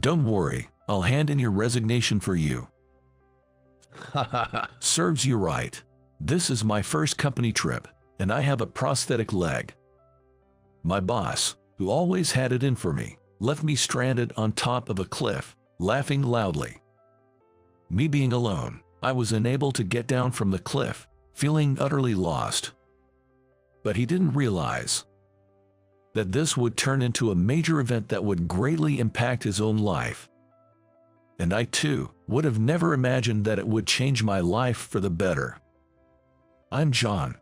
Don't worry, I'll hand in your resignation for you. Serves you right. This is my first company trip, and I have a prosthetic leg. My boss, who always had it in for me, left me stranded on top of a cliff, laughing loudly. Me being alone, I was unable to get down from the cliff, feeling utterly lost. But he didn't realize that this would turn into a major event that would greatly impact his own life. And I too would have never imagined that it would change my life for the better. I'm John.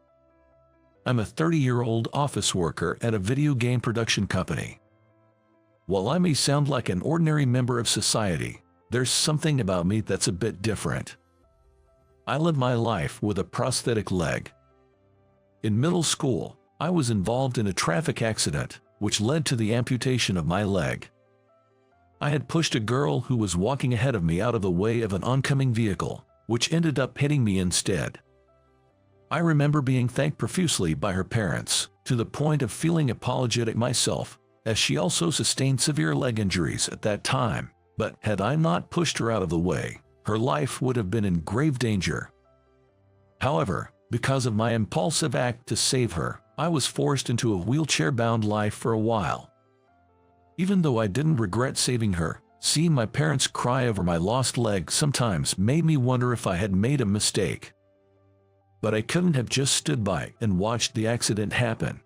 I'm a 30-year-old office worker at a video game production company. While I may sound like an ordinary member of society, there's something about me that's a bit different. I live my life with a prosthetic leg. In middle school, I was involved in a traffic accident, which led to the amputation of my leg. I had pushed a girl who was walking ahead of me out of the way of an oncoming vehicle, which ended up hitting me instead. I remember being thanked profusely by her parents, to the point of feeling apologetic myself, as she also sustained severe leg injuries at that time, but had I not pushed her out of the way, her life would have been in grave danger. However, because of my impulsive act to save her, I was forced into a wheelchair-bound life for a while. Even though I didn't regret saving her, seeing my parents cry over my lost leg sometimes made me wonder if I had made a mistake. But I couldn't have just stood by and watched the accident happen.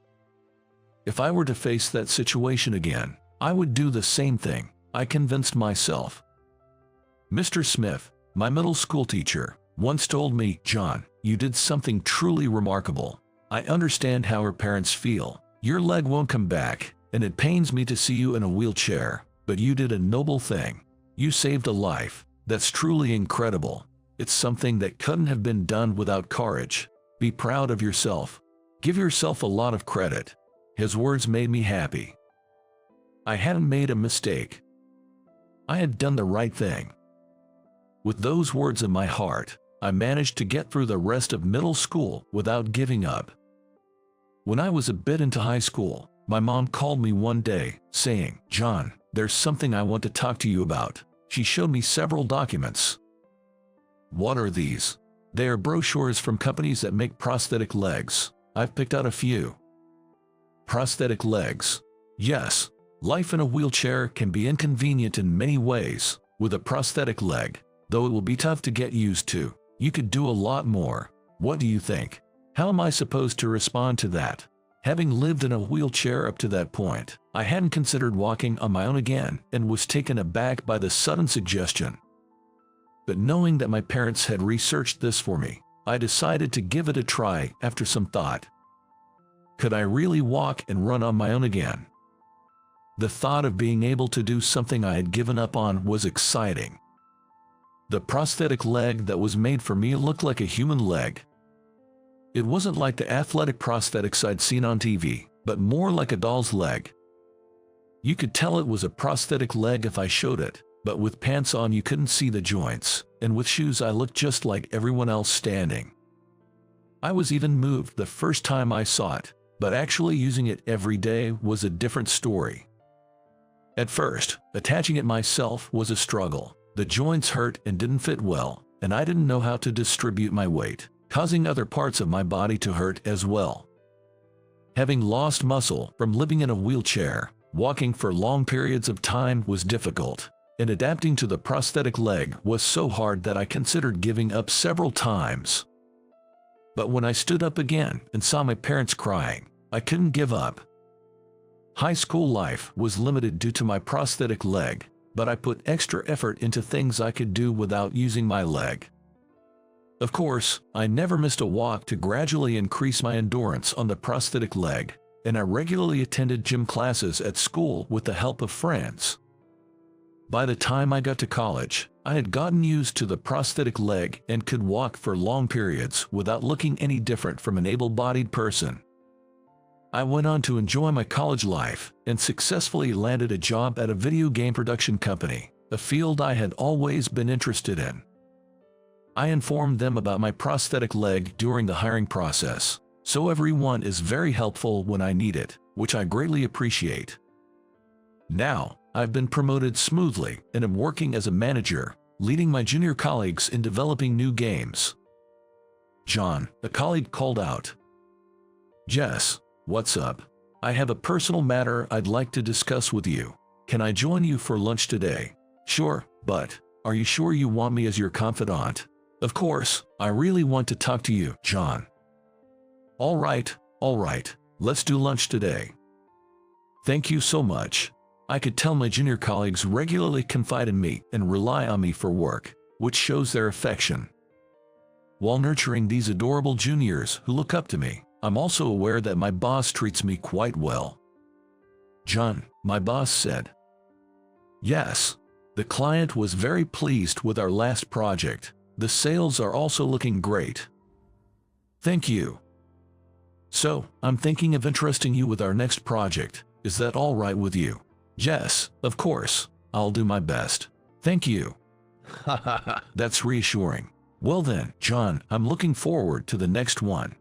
If I were to face that situation again, I would do the same thing, I convinced myself. Mr. Smith, my middle school teacher, once told me, "John, you did something truly remarkable. I understand how her parents feel. Your leg won't come back, and it pains me to see you in a wheelchair, but you did a noble thing. You saved a life. That's truly incredible. It's something that couldn't have been done without courage. Be proud of yourself. Give yourself a lot of credit." His words made me happy. I hadn't made a mistake. I had done the right thing. With those words in my heart, I managed to get through the rest of middle school without giving up. When I was a bit into high school, my mom called me one day, saying, "John, there's something I want to talk to you about." She showed me several documents. "What are these?" "They are brochures from companies that make prosthetic legs. I've picked out a few." Prosthetic legs. Yes, life in a wheelchair can be inconvenient in many ways. With a prosthetic leg, though it will be tough to get used to, you could do a lot more. What do you think? How am I supposed to respond to that? Having lived in a wheelchair up to that point, I hadn't considered walking on my own again and was taken aback by the sudden suggestion. But knowing that my parents had researched this for me, I decided to give it a try after some thought. Could I really walk and run on my own again? The thought of being able to do something I had given up on was exciting. The prosthetic leg that was made for me looked like a human leg. It wasn't like the athletic prosthetics I'd seen on TV, but more like a doll's leg. You could tell it was a prosthetic leg if I showed it, but with pants on you couldn't see the joints, and with shoes I looked just like everyone else standing. I was even moved the first time I saw it, but actually using it every day was a different story. At first, attaching it myself was a struggle. The joints hurt and didn't fit well, and I didn't know how to distribute my weight, causing other parts of my body to hurt as well. Having lost muscle from living in a wheelchair, walking for long periods of time was difficult, and adapting to the prosthetic leg was so hard that I considered giving up several times. But when I stood up again and saw my parents crying, I couldn't give up. High school life was limited due to my prosthetic leg, but I put extra effort into things I could do without using my leg. Of course, I never missed a walk to gradually increase my endurance on the prosthetic leg, and I regularly attended gym classes at school with the help of friends. By the time I got to college, I had gotten used to the prosthetic leg and could walk for long periods without looking any different from an able-bodied person. I went on to enjoy my college life and successfully landed a job at a video game production company, a field I had always been interested in. I informed them about my prosthetic leg during the hiring process, so everyone is very helpful when I need it, which I greatly appreciate. Now, I've been promoted smoothly and am working as a manager, leading my junior colleagues in developing new games. John, a colleague, called out. Jess, what's up? I have a personal matter I'd like to discuss with you. Can I join you for lunch today? Sure, but are you sure you want me as your confidant? Of course, I really want to talk to you, John. All right, let's do lunch today. Thank you so much. I could tell my junior colleagues regularly confide in me and rely on me for work, which shows their affection. While nurturing these adorable juniors who look up to me, I'm also aware that my boss treats me quite well. John, my boss said. Yes. The client was very pleased with our last project. The sales are also looking great. Thank you. So, I'm thinking of entrusting you with our next project. Is that all right with you? Yes, of course. I'll do my best. Thank you. That's reassuring. Well then, John, I'm looking forward to the next one.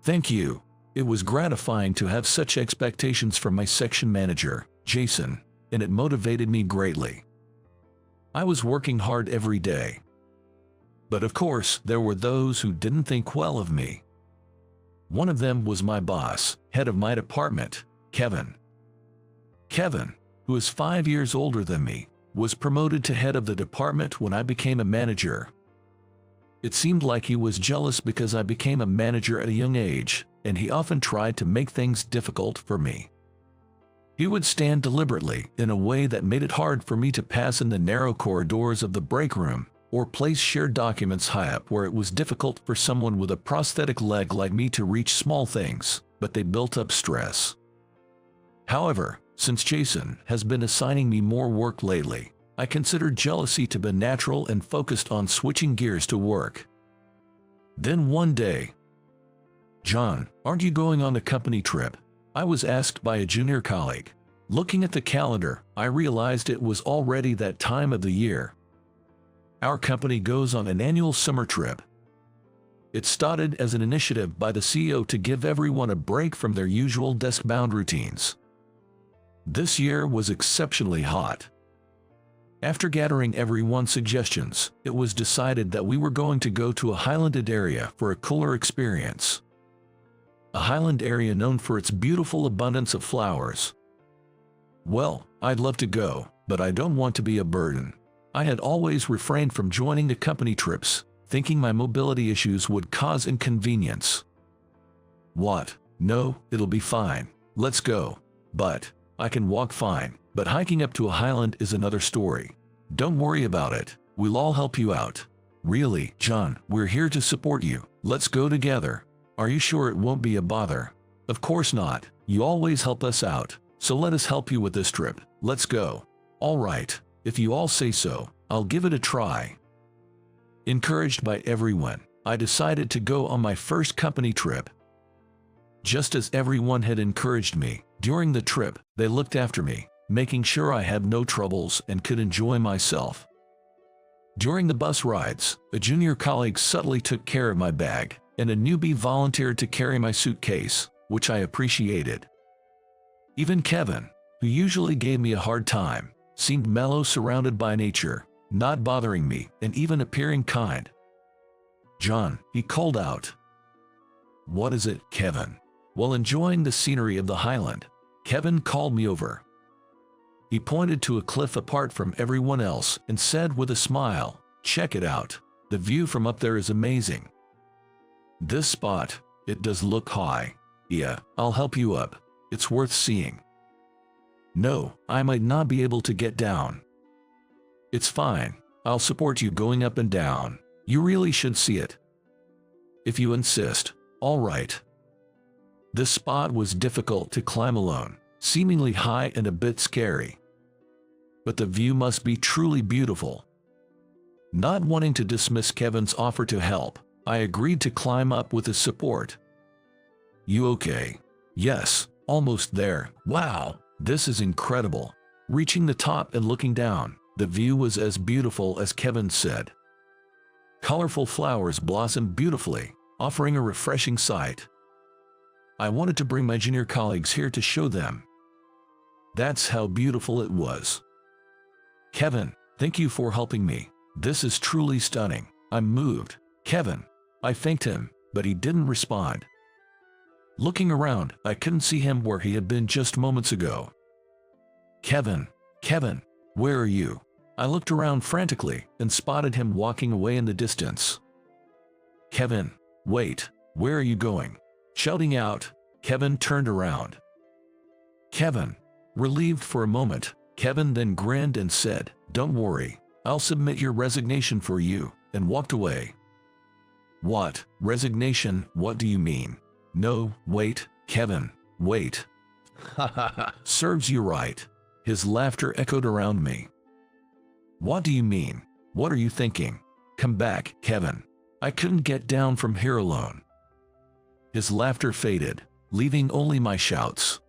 Thank you. It was gratifying to have such expectations from my section manager, Jason, and it motivated me greatly. I was working hard every day. But of course, there were those who didn't think well of me. One of them was my boss, head of my department, Kevin. Kevin, who is 5 years older than me, was promoted to head of the department when I became a manager. It seemed like he was jealous because I became a manager at a young age, and he often tried to make things difficult for me. He would stand deliberately in a way that made it hard for me to pass in the narrow corridors of the break room, or place shared documents high up where it was difficult for someone with a prosthetic leg like me to reach small things, but they built up stress. However, since Jason has been assigning me more work lately, I considered jealousy to be natural and focused on switching gears to work. Then one day, John, aren't you going on a company trip? I was asked by a junior colleague. Looking at the calendar, I realized it was already that time of the year. Our company goes on an annual summer trip. It started as an initiative by the CEO to give everyone a break from their usual desk-bound routines. This year was exceptionally hot. After gathering everyone's suggestions, it was decided that we were going to go to a highlanded area for a cooler experience. A highland area known for its beautiful abundance of flowers. Well, I'd love to go, but I don't want to be a burden. I had always refrained from joining the company trips, thinking my mobility issues would cause inconvenience. What? No, it'll be fine. Let's go. But I can walk fine, but hiking up to a highland is another story. Don't worry about it. We'll all help you out. Really, John, we're here to support you. Let's go together. Are you sure it won't be a bother? Of course not. You always help us out, so let us help you with this trip. Let's go. All right. If you all say so, I'll give it a try. Encouraged by everyone, I decided to go on my first company trip. Just as everyone had encouraged me, during the trip, they looked after me, making sure I had no troubles and could enjoy myself. During the bus rides, a junior colleague subtly took care of my bag, and a newbie volunteered to carry my suitcase, which I appreciated. Even Kevin, who usually gave me a hard time, seemed mellow, surrounded by nature, not bothering me and even appearing kind. John, he called out. What is it, Kevin? While enjoying the scenery of the highland, Kevin called me over. He pointed to a cliff apart from everyone else and said with a smile, check it out. The view from up there is amazing. This spot, it does look high. Yeah, I'll help you up. It's worth seeing. No, I might not be able to get down. It's fine. I'll support you going up and down. You really should see it. If you insist. All right. This spot was difficult to climb alone, seemingly high and a bit scary. But the view must be truly beautiful. Not wanting to dismiss Kevin's offer to help, I agreed to climb up with his support. You okay? Yes, almost there. Wow, this is incredible. Reaching the top and looking down, the view was as beautiful as Kevin said. Colorful flowers blossomed beautifully, offering a refreshing sight. I wanted to bring my junior colleagues here to show them. That's how beautiful it was. Kevin, thank you for helping me. This is truly stunning. I'm moved. Kevin. I thanked him, but he didn't respond. Looking around, I couldn't see him where he had been just moments ago. Kevin, where are you? I looked around frantically and spotted him walking away in the distance. Kevin, wait, where are you going? Shouting out, Kevin turned around. Kevin. Relieved for a moment, Kevin then grinned and said, "Don't worry, I'll submit your resignation for you," and walked away. What? Resignation? What do you mean? No, wait, Kevin, wait. Serves you right. His laughter echoed around me. What do you mean? What are you thinking? Come back, Kevin. I couldn't get down from here alone. His laughter faded, leaving only my shouts.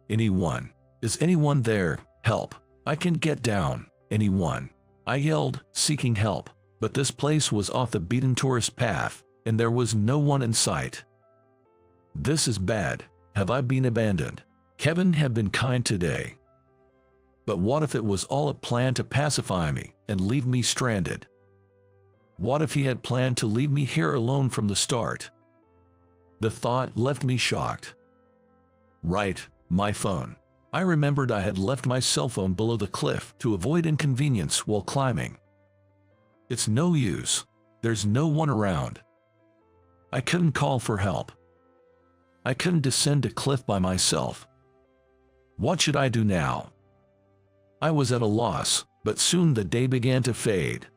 Anyone? Is anyone there? Help. I can't get down. Anyone? I yelled, seeking help, but this place was off the beaten tourist path, and there was no one in sight. This is bad. Have I been abandoned? Kevin had been kind today. But what if it was all a plan to pacify me and leave me stranded? What if he had planned to leave me here alone from the start? The thought left me shocked. Right, my phone. I remembered I had left my cell phone below the cliff to avoid inconvenience while climbing. It's no use. There's no one around. I couldn't call for help. I couldn't descend a cliff by myself. What should I do now? I was at a loss, but soon the day began to fade.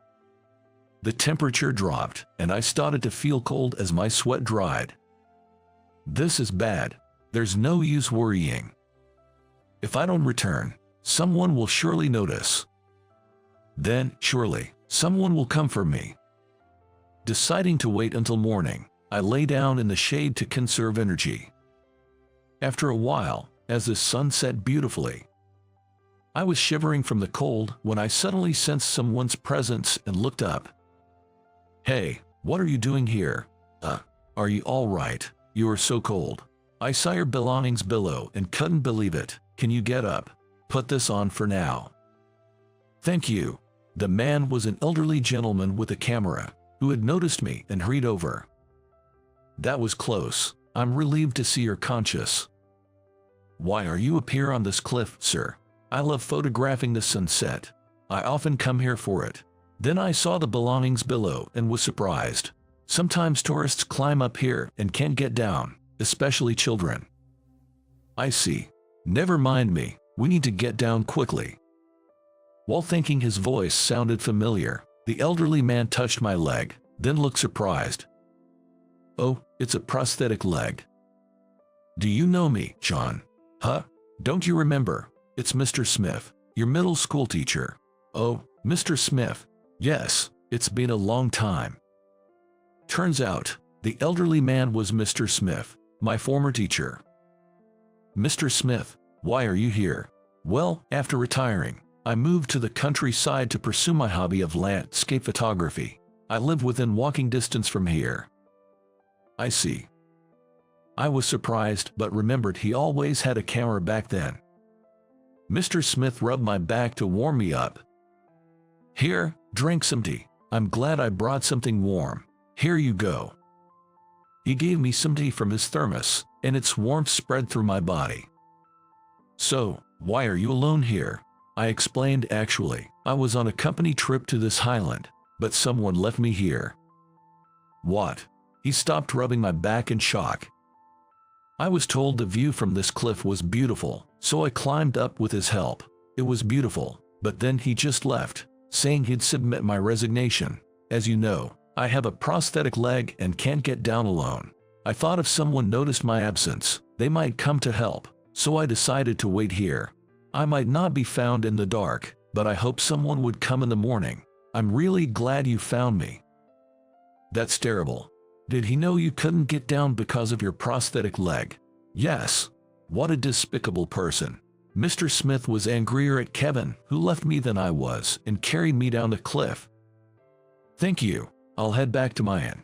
The temperature dropped, and I started to feel cold as my sweat dried. This is bad. There's no use worrying. If I don't return, someone will surely notice. Then, surely, someone will come for me. Deciding to wait until morning, I lay down in the shade to conserve energy. After a while, as the sun set beautifully, I was shivering from the cold when I suddenly sensed someone's presence and looked up. Hey, what are you doing here? Are you all right? You are so cold. I saw your belongings below and couldn't believe it. Can you get up? Put this on for now. Thank you. The man was an elderly gentleman with a camera, who had noticed me and hurried over. That was close. I'm relieved to see you're conscious. Why are you up here on this cliff, sir? I love photographing the sunset. I often come here for it. Then I saw the belongings below and was surprised. Sometimes tourists climb up here and can't get down, especially children. I see. Never mind me, we need to get down quickly. While thinking his voice sounded familiar, the elderly man touched my leg, then looked surprised. Oh, it's a prosthetic leg. Do you know me, John? Huh? Don't you remember? It's Mr. Smith, your middle school teacher. Oh, Mr. Smith. Yes, it's been a long time. Turns out, the elderly man was Mr. Smith, my former teacher. Mr. Smith, why are you here? Well, after retiring, I moved to the countryside to pursue my hobby of landscape photography. I live within walking distance from here. I see. I was surprised but remembered he always had a camera back then. Mr. Smith rubbed my back to warm me up. Here, drink some tea. I'm glad I brought something warm. Here you go. He gave me some tea from his thermos, and its warmth spread through my body. So, why are you alone here? I explained. Actually, I was on a company trip to this highland, but someone left me here. What? He stopped rubbing my back in shock. I was told the view from this cliff was beautiful, so I climbed up with his help. It was beautiful, but then he just left, saying he'd submit my resignation. As you know, I have a prosthetic leg and can't get down alone. I thought if someone noticed my absence, they might come to help, so I decided to wait here. I might not be found in the dark, but I hope someone would come in the morning. I'm really glad you found me. That's terrible. Did he know you couldn't get down because of your prosthetic leg? Yes. What a despicable person. Mr. Smith was angrier at Kevin, who left me, than I was and carried me down the cliff. Thank you. I'll head back to my inn.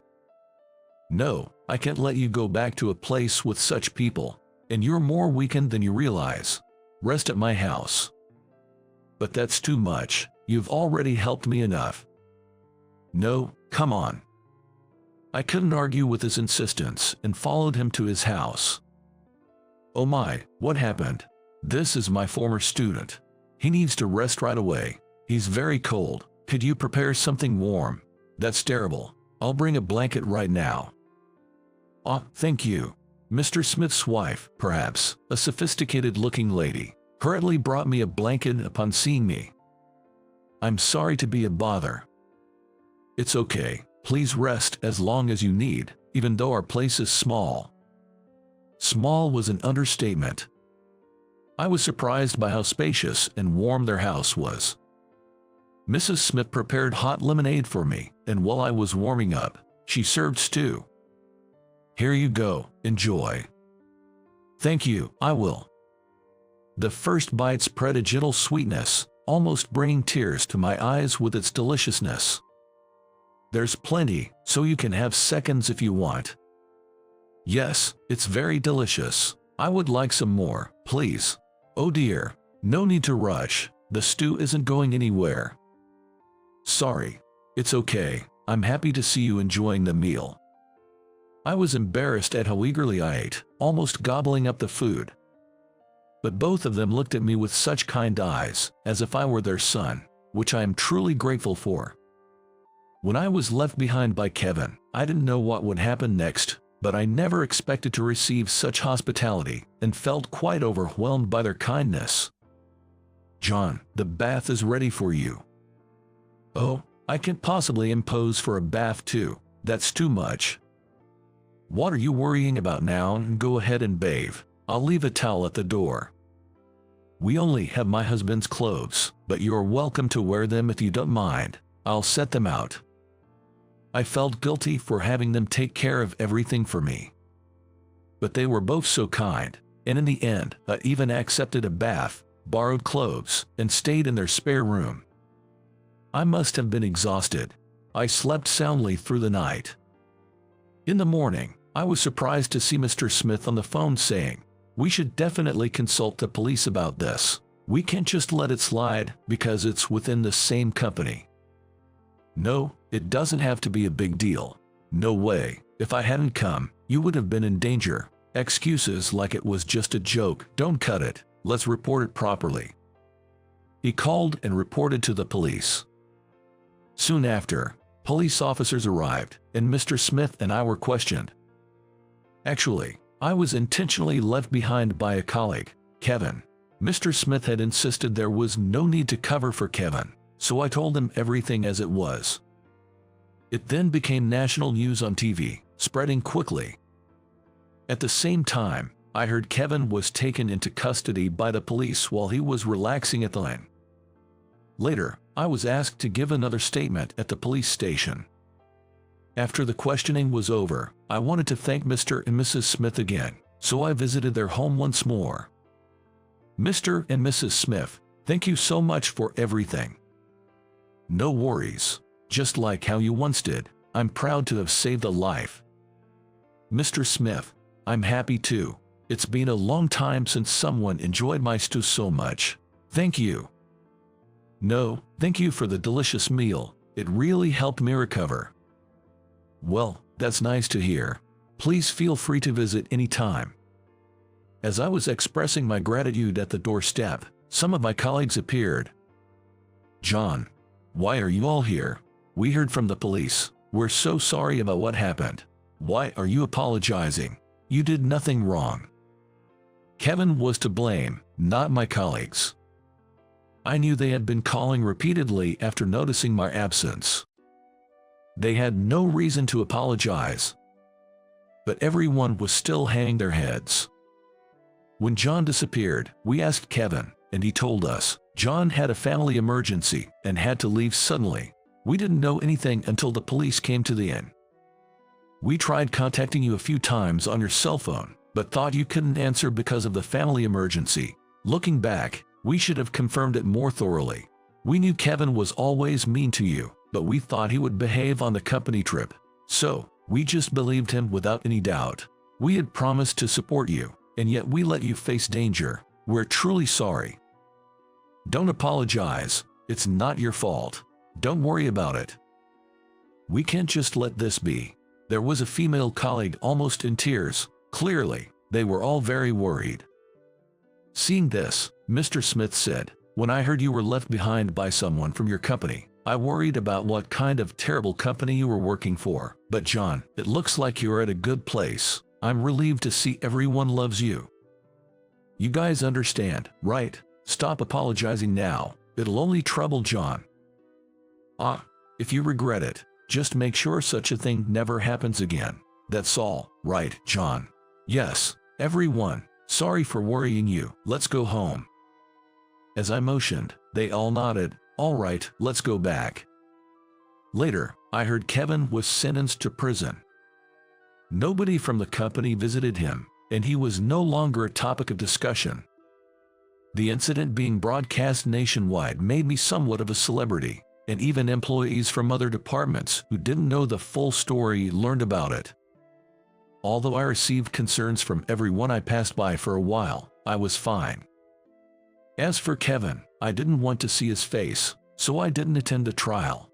No, I can't let you go back to a place with such people, and you're more weakened than you realize. rest at my house. But that's too much. You've already helped me enough. No, come on. I couldn't argue with his insistence and followed him to his house. Oh my, what happened? This is my former student. He needs to rest right away. He's very cold. Could you prepare something warm? That's terrible. I'll bring a blanket right now. Ah, thank you. Mr. Smith's wife, perhaps, a sophisticated-looking lady, hurriedly brought me a blanket upon seeing me. I'm sorry to be a bother. It's okay. Please rest as long as you need, even though our place is small. Small was an understatement. I was surprised by how spacious and warm their house was. Mrs. Smith prepared hot lemonade for me, and while I was warming up, she served stew. Here you go, enjoy. Thank you, I will. The first bite spread a gentle sweetness, almost bringing tears to my eyes with its deliciousness. There's plenty, so you can have seconds if you want. Yes, it's very delicious. I would like some more, please. Oh dear, no need to rush. The stew isn't going anywhere. Sorry. It's okay. I'm happy to see you enjoying the meal. I was embarrassed at how eagerly I ate, almost gobbling up the food. But both of them looked at me with such kind eyes, as if I were their son, which I am truly grateful for. When I was left behind by Kevin, I didn't know what would happen next, but I never expected to receive such hospitality and felt quite overwhelmed by their kindness. John, the bath is ready for you. Oh, I can't possibly impose for a bath too. That's too much. What are you worrying about now? Go ahead and bathe. I'll leave a towel at the door. We only have my husband's clothes, but you're welcome to wear them if you don't mind. I'll set them out. I felt guilty for having them take care of everything for me. But they were both so kind, and in the end, I even accepted a bath, borrowed clothes, and stayed in their spare room. I must have been exhausted. I slept soundly through the night. In the morning, I was surprised to see Mr. Smith on the phone saying, "We should definitely consult the police about this. We can't just let it slide because it's within the same company." No, it doesn't have to be a big deal. No way. If I hadn't come, you would have been in danger. Excuses like it was just a joke don't cut it. Let's report it properly. He called and reported to the police. Soon after, police officers arrived, and Mr. Smith and I were questioned. Actually, I was intentionally left behind by a colleague, Kevin. Mr. Smith had insisted there was no need to cover for Kevin, so I told him everything as it was. It then became national news on TV, spreading quickly. At the same time, I heard Kevin was taken into custody by the police while he was relaxing at the line. Later, I was asked to give another statement at the police station. After the questioning was over, I wanted to thank Mr. and Mrs. Smith again, so I visited their home once more. Mr. and Mrs. Smith, thank you so much for everything. No worries. Just like how you once did, I'm proud to have saved a life. Mr. Smith, I'm happy too. It's been a long time since someone enjoyed my stew so much. Thank you. No, thank you for the delicious meal. It really helped me recover. Well, that's nice to hear. Please feel free to visit anytime. As I was expressing my gratitude at the doorstep, some of my colleagues appeared. John, why are you all here? We heard from the police. We're so sorry about what happened. Why are you apologizing? You did nothing wrong. Kevin was to blame, not my colleagues. I knew they had been calling repeatedly after noticing my absence. They had no reason to apologize. But everyone was still hanging their heads. When John disappeared, we asked Kevin, and he told us John had a family emergency and had to leave suddenly. We didn't know anything until the police came to the inn. We tried contacting you a few times on your cell phone, but thought you couldn't answer because of the family emergency. Looking back, we should have confirmed it more thoroughly. We knew Kevin was always mean to you, but we thought he would behave on the company trip. So, we just believed him without any doubt. We had promised to support you, and yet we let you face danger. We're truly sorry. Don't apologize. It's not your fault. Don't worry about it. We can't just let this be. There was a female colleague almost in tears. Clearly, they were all very worried. Seeing this, Mr. Smith said, "When I heard you were left behind by someone from your company, I worried about what kind of terrible company you were working for. But John, it looks like you're at a good place. I'm relieved to see everyone loves you. You guys understand, right? Stop apologizing now. It'll only trouble John. If you regret it, just make sure such a thing never happens again. That's all, right, John?" "Yes, everyone. Sorry for worrying you. Let's go home." As I motioned, they all nodded. "All right, let's go back." Later, I heard Kevin was sentenced to prison. Nobody from the company visited him, and he was no longer a topic of discussion. The incident being broadcast nationwide made me somewhat of a celebrity, and even employees from other departments who didn't know the full story learned about it. Although I received concerns from everyone I passed by for a while, I was fine. As for Kevin, I didn't want to see his face, so I didn't attend the trial.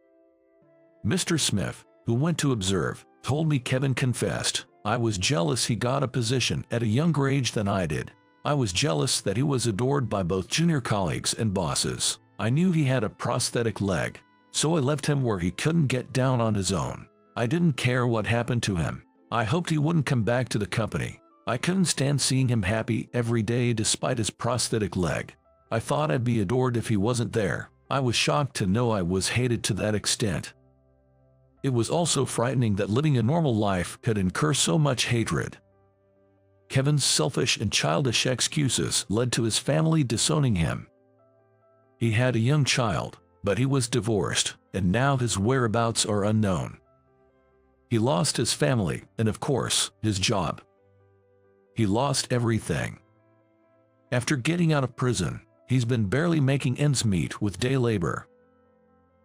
Mr. Smith, who went to observe, told me Kevin confessed, "I was jealous he got a position at a younger age than I did. I was jealous that he was adored by both junior colleagues and bosses. I knew he had a prosthetic leg, so I left him where he couldn't get down on his own. I didn't care what happened to him. I hoped he wouldn't come back to the company. I couldn't stand seeing him happy every day despite his prosthetic leg. I thought I'd be adored if he wasn't there. I was shocked to know I was hated to that extent. It was also frightening that living a normal life could incur so much hatred." Kevin's selfish and childish excuses led to his family disowning him. He had a young child, but he was divorced, and now his whereabouts are unknown. He lost his family and, of course, his job. He lost everything. After getting out of prison, he's been barely making ends meet with day labor.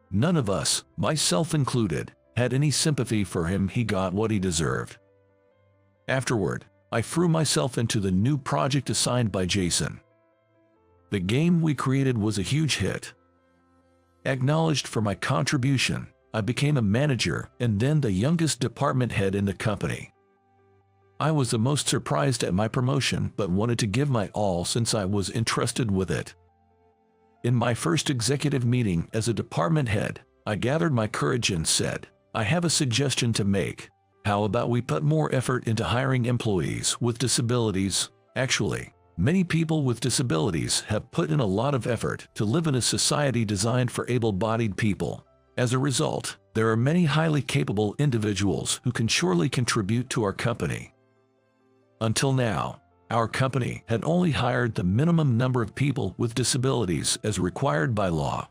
None of us, myself included, had any sympathy for him. He got what he deserved. Afterward, I threw myself into the new project assigned by Jason. The game we created was a huge hit. Acknowledged for my contribution, I became a manager and then the youngest department head in the company. I was the most surprised at my promotion but wanted to give my all since I was entrusted with it. In my first executive meeting as a department head, I gathered my courage and said, "I have a suggestion to make. How about we put more effort into hiring employees with disabilities?" Actually, many people with disabilities have put in a lot of effort to live in a society designed for able-bodied people. As a result, there are many highly capable individuals who can surely contribute to our company. Until now, our company had only hired the minimum number of people with disabilities as required by law.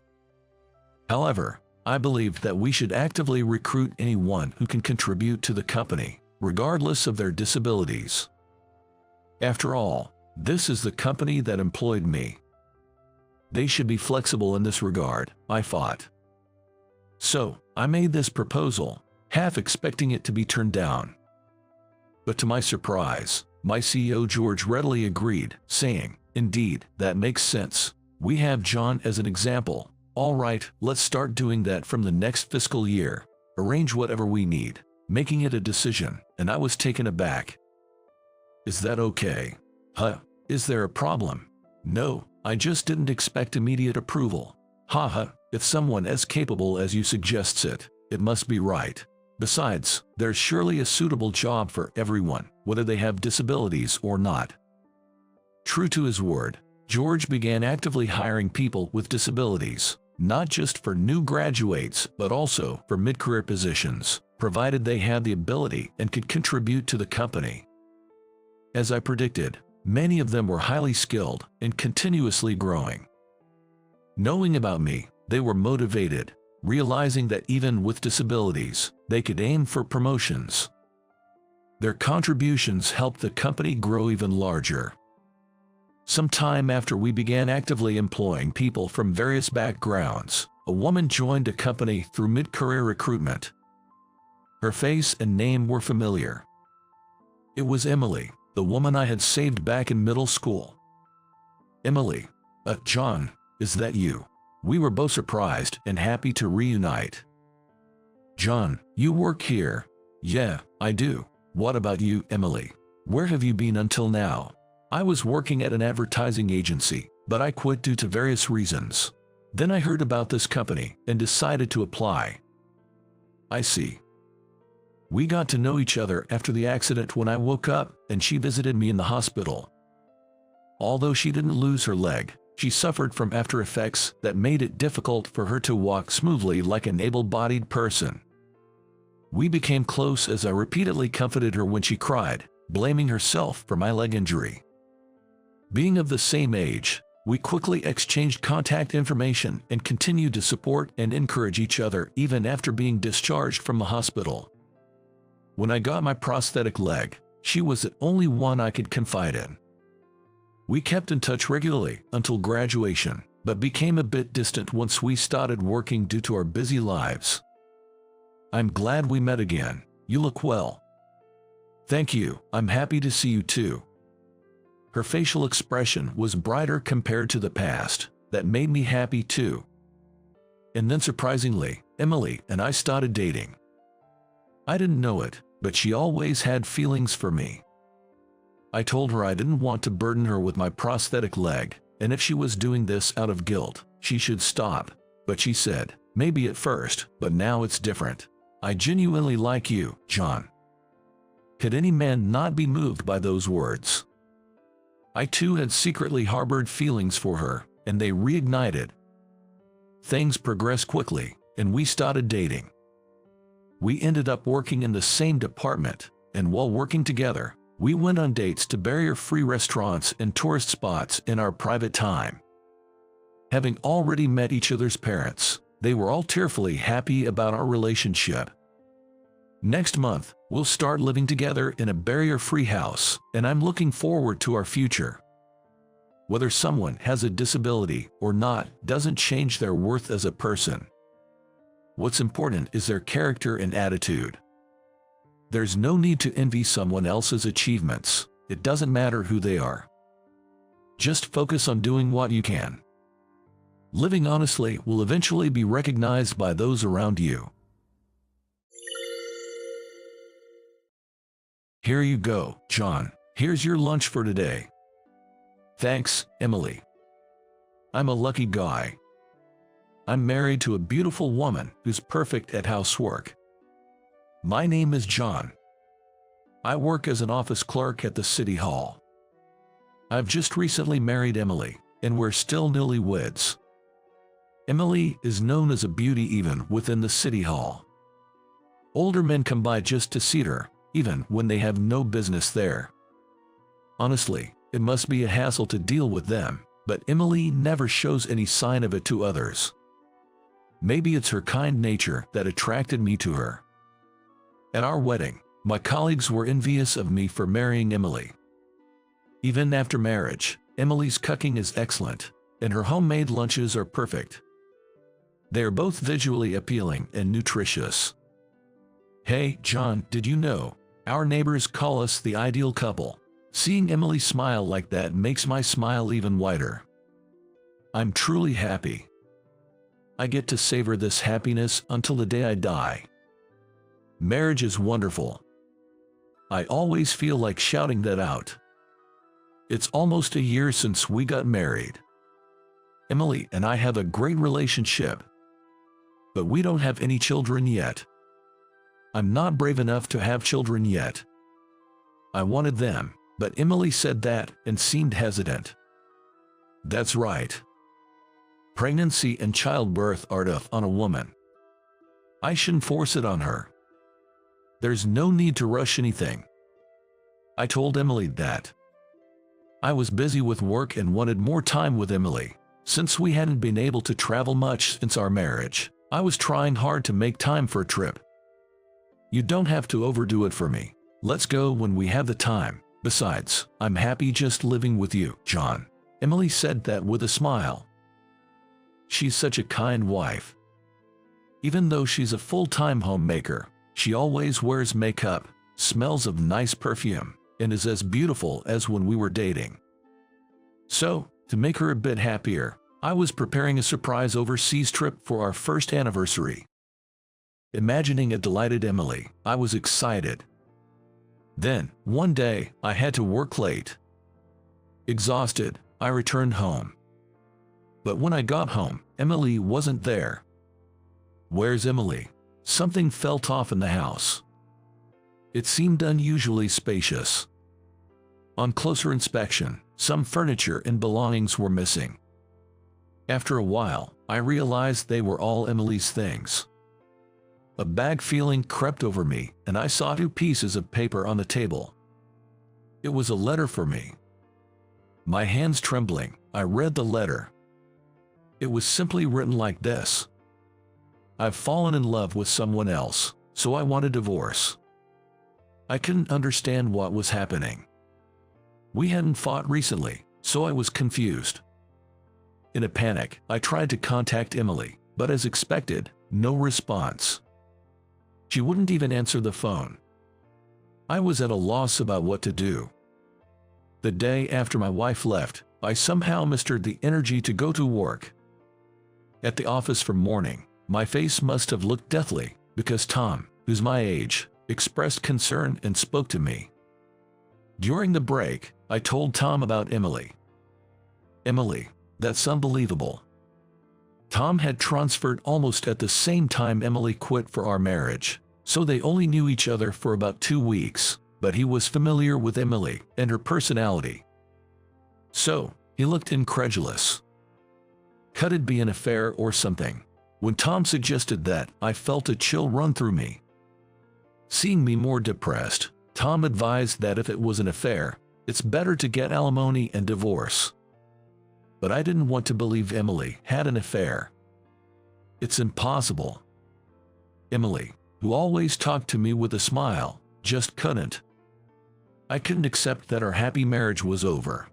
However, I believe that we should actively recruit anyone who can contribute to the company, regardless of their disabilities. After all, this is the company that employed me. They should be flexible in this regard, I thought. So, I made this proposal, half expecting it to be turned down. But to my surprise, my CEO George readily agreed, saying, "Indeed, that makes sense. We have John as an example. All right, let's start doing that from the next fiscal year. Arrange whatever we need," making it a decision, and I was taken aback. "Is that okay?" Is there a problem?" "No, I just didn't expect immediate approval." If someone as capable as you suggests it, it must be right. Besides, there's surely a suitable job for everyone, whether they have disabilities or not." True to his word, George began actively hiring people with disabilities, not just for new graduates but also for mid-career positions, provided they had the ability and could contribute to the company. As I predicted, many of them were highly skilled and continuously growing. Knowing about me, they were motivated, realizing that even with disabilities, they could aim for promotions. Their contributions helped the company grow even larger. Some time after we began actively employing people from various backgrounds, a woman joined the company through mid-career recruitment. Her face and name were familiar. It was Emily, the woman I had saved back in middle school. Emily. John, is that you? We were both surprised and happy to reunite. John, you work here? Yeah, I do. What about you, Emily? Where have you been until now? I was working at an advertising agency, but I quit due to various reasons. Then I heard about this company and decided to apply. I see. We got to know each other after the accident when I woke up and she visited me in the hospital. Although she didn't lose her leg, she suffered from after effects that made it difficult for her to walk smoothly like an able-bodied person. We became close as I repeatedly comforted her when she cried, blaming herself for my leg injury. Being of the same age, we quickly exchanged contact information and continued to support and encourage each other even after being discharged from the hospital. When I got my prosthetic leg, she was the only one I could confide in. We kept in touch regularly until graduation, but became a bit distant once we started working due to our busy lives. I'm glad we met again. You look well. Thank you, I'm happy to see you too. Her facial expression was brighter compared to the past. That made me happy too. And then surprisingly, Emily and I started dating. I didn't know it, but she always had feelings for me. I told her I didn't want to burden her with my prosthetic leg, and if she was doing this out of guilt, she should stop. But she said, maybe at first, but now it's different. I genuinely like you, John. Could any man not be moved by those words? I too had secretly harbored feelings for her, and they reignited. Things progressed quickly, and we started dating. We ended up working in the same department, and while working together, we went on dates to barrier-free restaurants and tourist spots in our private time. Having already met each other's parents, they were all tearfully happy about our relationship. Next month, we'll start living together in a barrier-free house, and I'm looking forward to our future. Whether someone has a disability or not doesn't change their worth as a person. What's important is their character and attitude. There's no need to envy someone else's achievements. It doesn't matter who they are. Just focus on doing what you can. Living honestly will eventually be recognized by those around you. Here you go, John. Here's your lunch for today. Thanks, Emily. I'm a lucky guy. I'm married to a beautiful woman who's perfect at housework. My name is John. I work as an office clerk at the City Hall. I've just recently married Emily, and we're still newlyweds. Emily is known as a beauty even within the City Hall. Older men come by just to see her, even when they have no business there. Honestly, it must be a hassle to deal with them, but Emily never shows any sign of it to others. Maybe it's her kind nature that attracted me to her. At our wedding, my colleagues were envious of me for marrying Emily. Even after marriage, Emily's cooking is excellent, and her homemade lunches are perfect. They are both visually appealing and nutritious. Hey, John, did you know? Our neighbors call us the ideal couple. Seeing Emily smile like that makes my smile even wider. I'm truly happy. I get to savor this happiness until the day I die. Marriage is wonderful. I always feel like shouting that out. It's almost a year since we got married. Emily and I have a great relationship, but we don't have any children yet. I'm not brave enough to have children yet. I wanted them, but Emily said that and seemed hesitant. That's right. Pregnancy and childbirth are tough on a woman. I shouldn't force it on her. There's no need to rush anything. I told Emily that. I was busy with work and wanted more time with Emily. Since we hadn't been able to travel much since our marriage, I was trying hard to make time for a trip. You don't have to overdo it for me. Let's go when we have the time. Besides, I'm happy just living with you, John. Emily said that with a smile. She's such a kind wife. Even though she's a full-time homemaker, she always wears makeup, smells of nice perfume, and is as beautiful as when we were dating. So, To make her a bit happier, I was preparing a surprise overseas trip for our first anniversary. Imagining a delighted Emily, I was excited. Then, one day, I had to work late. Exhausted, I returned home. But when I got home, Emily wasn't there. Where's Emily? Something felt off in the house. It seemed unusually spacious. On closer inspection, some furniture and belongings were missing. After a while, I realized they were all Emily's things. A bad feeling crept over me, and I saw 2 pieces of paper on the table. It was a letter for me. My hands trembling, I read the letter. It was simply written like this: I've fallen in love with someone else, so I want a divorce. I couldn't understand what was happening. We hadn't fought recently, so I was confused. In a panic, I tried to contact Emily, but as expected, no response. She wouldn't even answer the phone. I was at a loss about what to do. The day after my wife left, I somehow mustered the energy to go to work. At the office for morning, my face must have looked deathly, because Tom, who's my age, expressed concern and spoke to me. During the break, I told Tom about Emily. Emily, that's unbelievable. Tom had transferred almost at the same time Emily quit for our marriage, so they only knew each other for about 2 weeks, but he was familiar with Emily and her personality. So, he looked incredulous. Could it be an affair or something? When Tom suggested that, I felt a chill run through me. Seeing me more depressed, Tom advised that if it was an affair, it's better to get alimony and divorce. But I didn't want to believe Emily had an affair. It's impossible. Emily, who always talked to me with a smile, just couldn't. I couldn't accept that our happy marriage was over.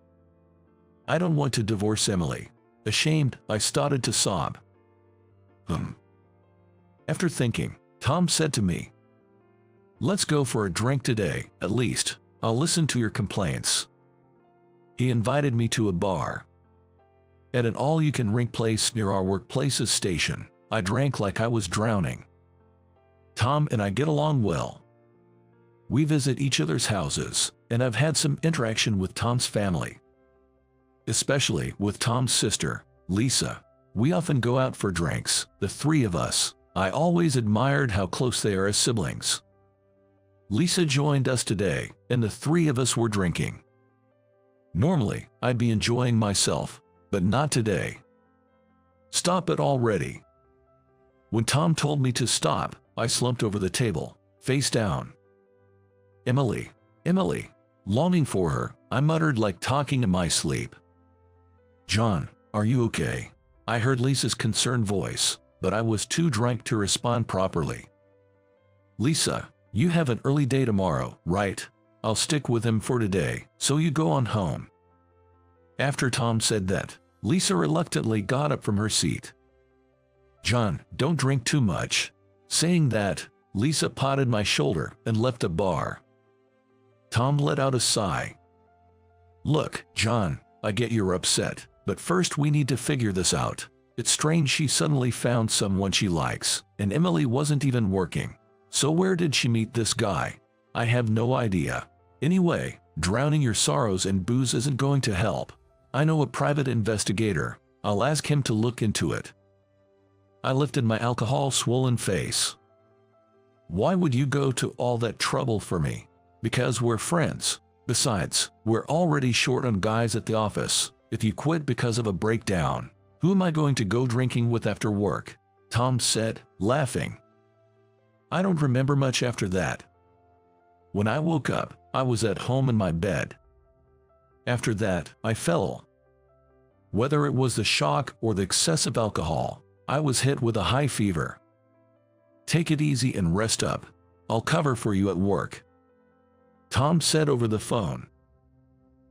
I don't want to divorce Emily. Ashamed, I started to sob. After thinking, Tom said to me, "Let's go for a drink today, at least. I'll listen to your complaints." He invited me to a bar. At an all-you-can-drink place near our workplace's station, I drank like I was drowning. Tom and I get along well. We visit each other's houses, and I've had some interaction with Tom's family. Especially with Tom's sister, Lisa. We often go out for drinks, the 3 of us. I always admired how close they are as siblings. Lisa joined us today, and the 3 of us were drinking. Normally, I'd be enjoying myself, but not today. Stop it already. When Tom told me to stop, I slumped over the table, face down. Emily, Emily. Longing for her, I muttered like talking in my sleep. John, are you okay? I heard Lisa's concerned voice, but I was too drunk to respond properly. Lisa, you have an early day tomorrow, right? I'll stick with him for today, so you go on home. After Tom said that, Lisa reluctantly got up from her seat. John, don't drink too much. Saying that, Lisa patted my shoulder and left the bar. Tom let out a sigh. Look, John, I get you're upset, but first we need to figure this out. It's strange she suddenly found someone she likes, and Emily wasn't even working. So where did she meet this guy? I have no idea. Anyway, drowning your sorrows in booze isn't going to help. I know a private investigator. I'll ask him to look into it. I lifted my alcohol-swollen face. Why would you go to all that trouble for me? Because we're friends. Besides, we're already short on guys at the office. If you quit because of a breakdown, who am I going to go drinking with after work? Tom said, laughing. I don't remember much after that. When I woke up, I was at home in my bed. After that, I fell. Whether it was the shock or the excessive alcohol, I was hit with a high fever. Take it easy and rest up. I'll cover for you at work, Tom said over the phone.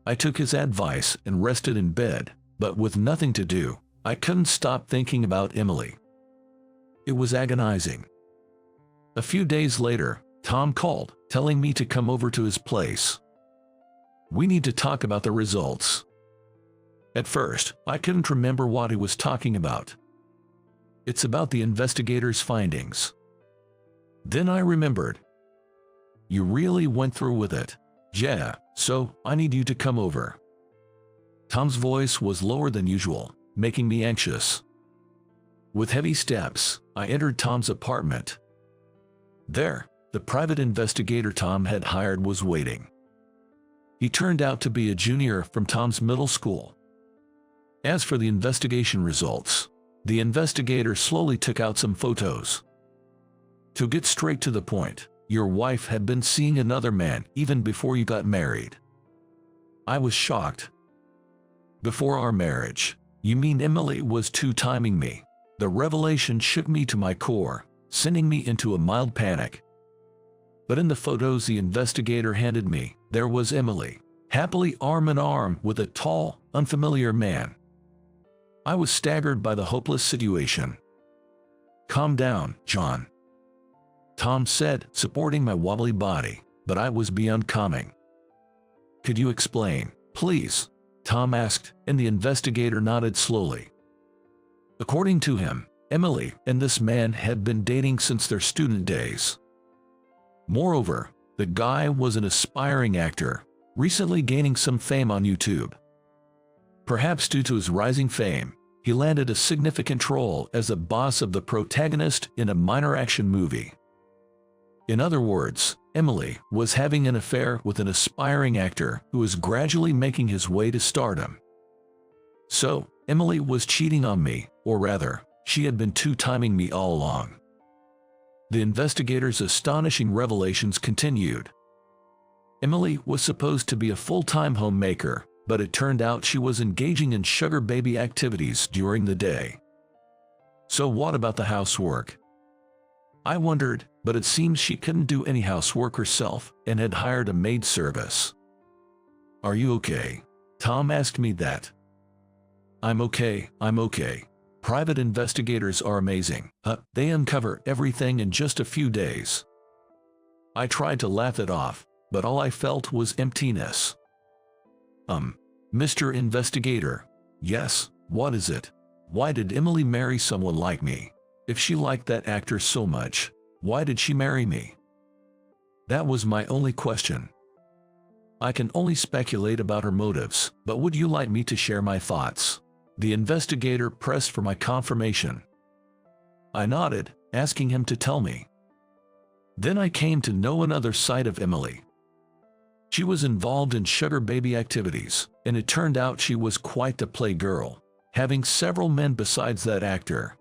I took his advice and rested in bed, but with nothing to do, I couldn't stop thinking about Emily. It was agonizing. A few days later, Tom called, telling me to come over to his place. We need to talk about the results. At first, I couldn't remember what he was talking about. It's about the investigator's findings. Then I remembered. You really went through with it. Yeah, so I need you to come over. Tom's voice was lower than usual, making me anxious. With heavy steps, I entered Tom's apartment. There, the private investigator Tom had hired was waiting. He turned out to be a junior from Tom's middle school. As for the investigation results, the investigator slowly took out some photos. To get straight to the point, your wife had been seeing another man even before you got married. I was shocked. Before our marriage, you mean Emily was two-timing me? The revelation shook me to my core, sending me into a mild panic. But in the photos the investigator handed me, there was Emily, happily arm in arm with a tall, unfamiliar man. I was staggered by the hopeless situation. Calm down, John, Tom said, supporting my wobbly body, but I was beyond calming. Could you explain, please? Tom asked, and the investigator nodded slowly. According to him, Emily and this man had been dating since their student days. Moreover, the guy was an aspiring actor, recently gaining some fame on YouTube. Perhaps due to his rising fame, he landed a significant role as the boss of the protagonist in a minor action movie. In other words, Emily was having an affair with an aspiring actor who was gradually making his way to stardom. So, Emily was cheating on me, or rather, she had been two-timing me all along. The investigator's astonishing revelations continued. Emily was supposed to be a full-time homemaker, but it turned out she was engaging in sugar baby activities during the day. So what about the housework? I wondered, but it seems she couldn't do any housework herself and had hired a maid service. Are you okay? Tom asked me that. I'm okay. Private investigators are amazing. They uncover everything in just a few days. I tried to laugh it off, but all I felt was emptiness. Mr. Investigator. Yes, what is it? Why did Emily marry someone like me? If she liked that actor so much, why did she marry me? That was my only question. I can only speculate about her motives, but would you like me to share my thoughts? The investigator pressed for my confirmation. I nodded, asking him to tell me. Then I came to know another side of Emily. She was involved in sugar baby activities, and it turned out she was quite the playgirl, having several men besides that actor.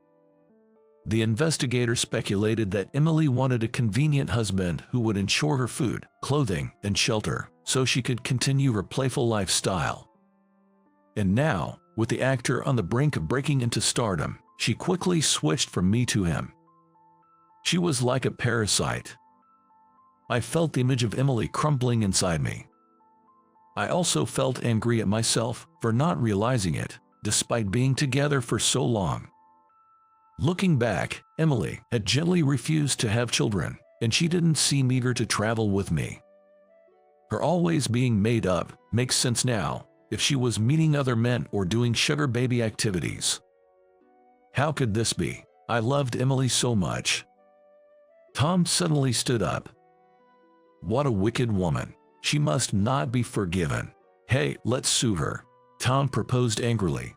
The investigator speculated that Emily wanted a convenient husband who would ensure her food, clothing, and shelter, so she could continue her playful lifestyle. And now, with the actor on the brink of breaking into stardom, she quickly switched from me to him. She was like a parasite. I felt the image of Emily crumbling inside me. I also felt angry at myself for not realizing it, despite being together for so long. Looking back, Emily had gently refused to have children, and she didn't seem eager to travel with me. Her always being made up makes sense now, if she was meeting other men or doing sugar baby activities. How could this be? I loved Emily so much. Tom suddenly stood up. What a wicked woman. She must not be forgiven. Hey, let's sue her, Tom proposed angrily.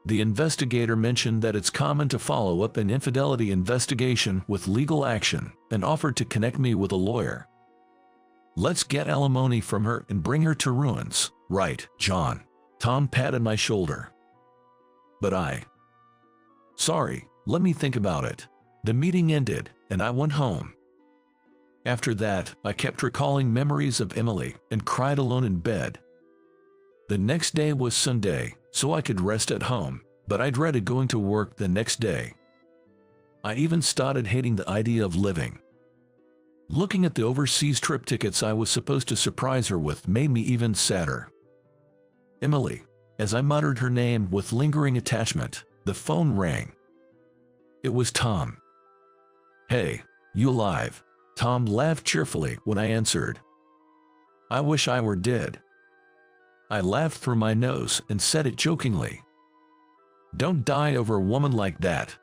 The investigator mentioned that it's common to follow up an infidelity investigation with legal action and offered to connect me with a lawyer. Let's get alimony from her and bring her to ruins, right, John? Tom patted my shoulder. But Sorry, let me think about it. The meeting ended, and I went home. After that, I kept recalling memories of Emily and cried alone in bed. The next day was Sunday, so I could rest at home, but I dreaded going to work the next day. I even started hating the idea of living. Looking at the overseas trip tickets I was supposed to surprise her with made me even sadder. Emily, as I muttered her name with lingering attachment, the phone rang. It was Tom. Hey, you alive? Tom laughed cheerfully when I answered. I wish I were dead. I laughed through my nose and said it jokingly. "Don't die over a woman like that."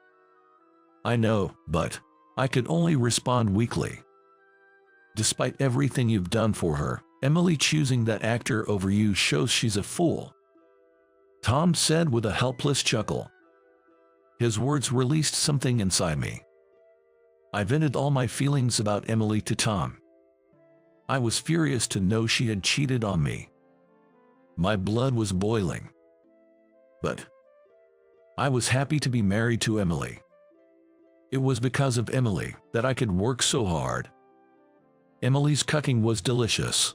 "I know, but..." I could only respond weakly. "Despite everything you've done for her, Emily choosing that actor over you shows she's a fool," Tom said with a helpless chuckle. His words released something inside me. I vented all my feelings about Emily to Tom. I was furious to know she had cheated on me. My blood was boiling. But I was happy to be married to Emily. It was because of Emily that I could work so hard. Emily's cooking was delicious.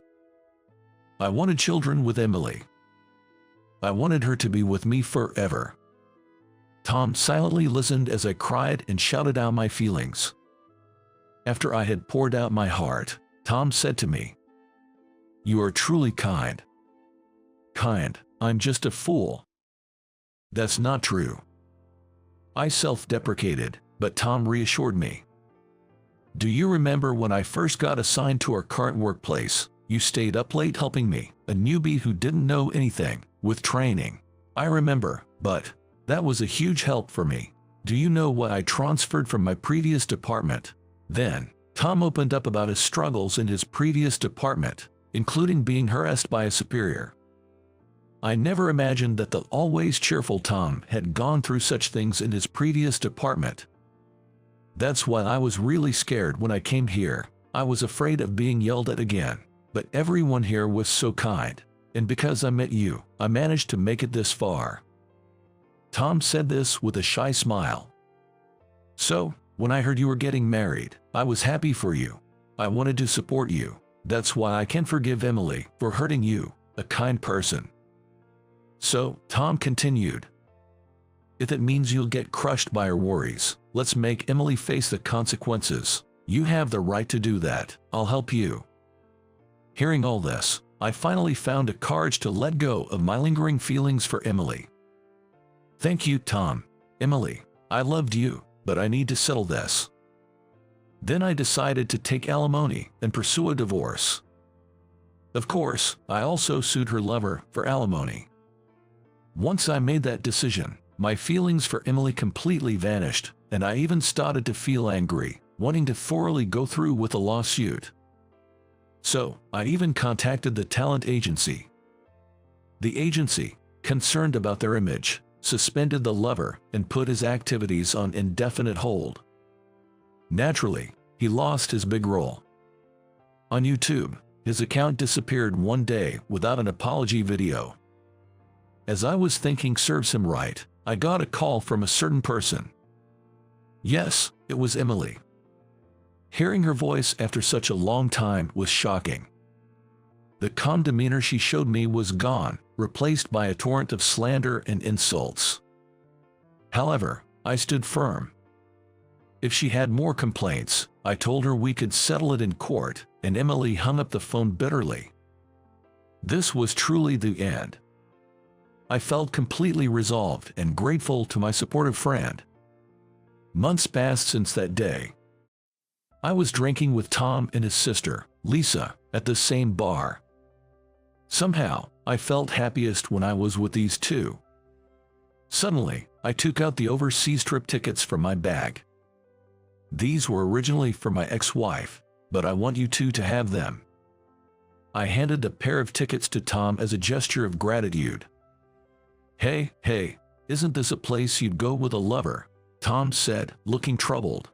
I wanted children with Emily. I wanted her to be with me forever. Tom silently listened as I cried and shouted out my feelings. After I had poured out my heart, Tom said to me, "You are truly kind." "Kind? I'm just a fool." "That's not true." I self-deprecated, but Tom reassured me. "Do you remember when I first got assigned to our current workplace? You stayed up late helping me, a newbie who didn't know anything, with training." "I remember, but that was a huge help for me. Do you know why I transferred from my previous department?" Then, Tom opened up about his struggles in his previous department, including being harassed by a superior. I never imagined that the always cheerful Tom had gone through such things in his previous department. That's why I was really scared when I came here. I was afraid of being yelled at again. But everyone here was so kind. And because I met you, I managed to make it this far. Tom said this with a shy smile. "So, when I heard you were getting married, I was happy for you. I wanted to support you. That's why I can forgive Emily for hurting you, a kind person." So, Tom continued, "If it means you'll get crushed by her worries, let's make Emily face the consequences. You have the right to do that. I'll help you." Hearing all this, I finally found the courage to let go of my lingering feelings for Emily. "Thank you, Tom. Emily, I loved you, but I need to settle this." Then I decided to take alimony and pursue a divorce. Of course, I also sued her lover for alimony. Once I made that decision, my feelings for Emily completely vanished, and I even started to feel angry, wanting to thoroughly go through with a lawsuit. So, I even contacted the talent agency. The agency, concerned about their image, suspended the lover and put his activities on indefinite hold. Naturally, he lost his big role. On YouTube, his account disappeared one day without an apology video. As I was thinking serves him right, I got a call from a certain person. Yes, it was Emily. Hearing her voice after such a long time was shocking. The calm demeanor she showed me was gone, replaced by a torrent of slander and insults. However, I stood firm. If she had more complaints, I told her we could settle it in court, and Emily hung up the phone bitterly. This was truly the end. I felt completely resolved and grateful to my supportive friend. Months passed since that day. I was drinking with Tom and his sister, Lisa, at the same bar. Somehow, I felt happiest when I was with these two. Suddenly, I took out the overseas trip tickets from my bag. These were originally for my ex-wife, but I want you two to have them. I handed a pair of tickets to Tom as a gesture of gratitude. Hey, isn't this a place you'd go with a lover?" Tom said, looking troubled.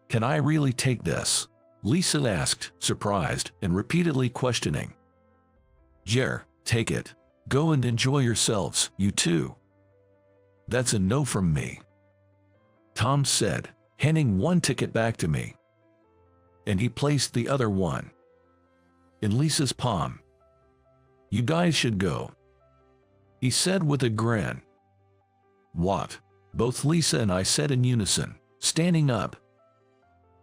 "Can I really take this?" Lisa asked, surprised and repeatedly questioning. "Jer, take it. Go and enjoy yourselves, you two." "That's a no from me," Tom said, handing one ticket back to me. And he placed the other one in Lisa's palm. "You guys should go," he said with a grin. "What?" both Lisa and I said in unison, standing up.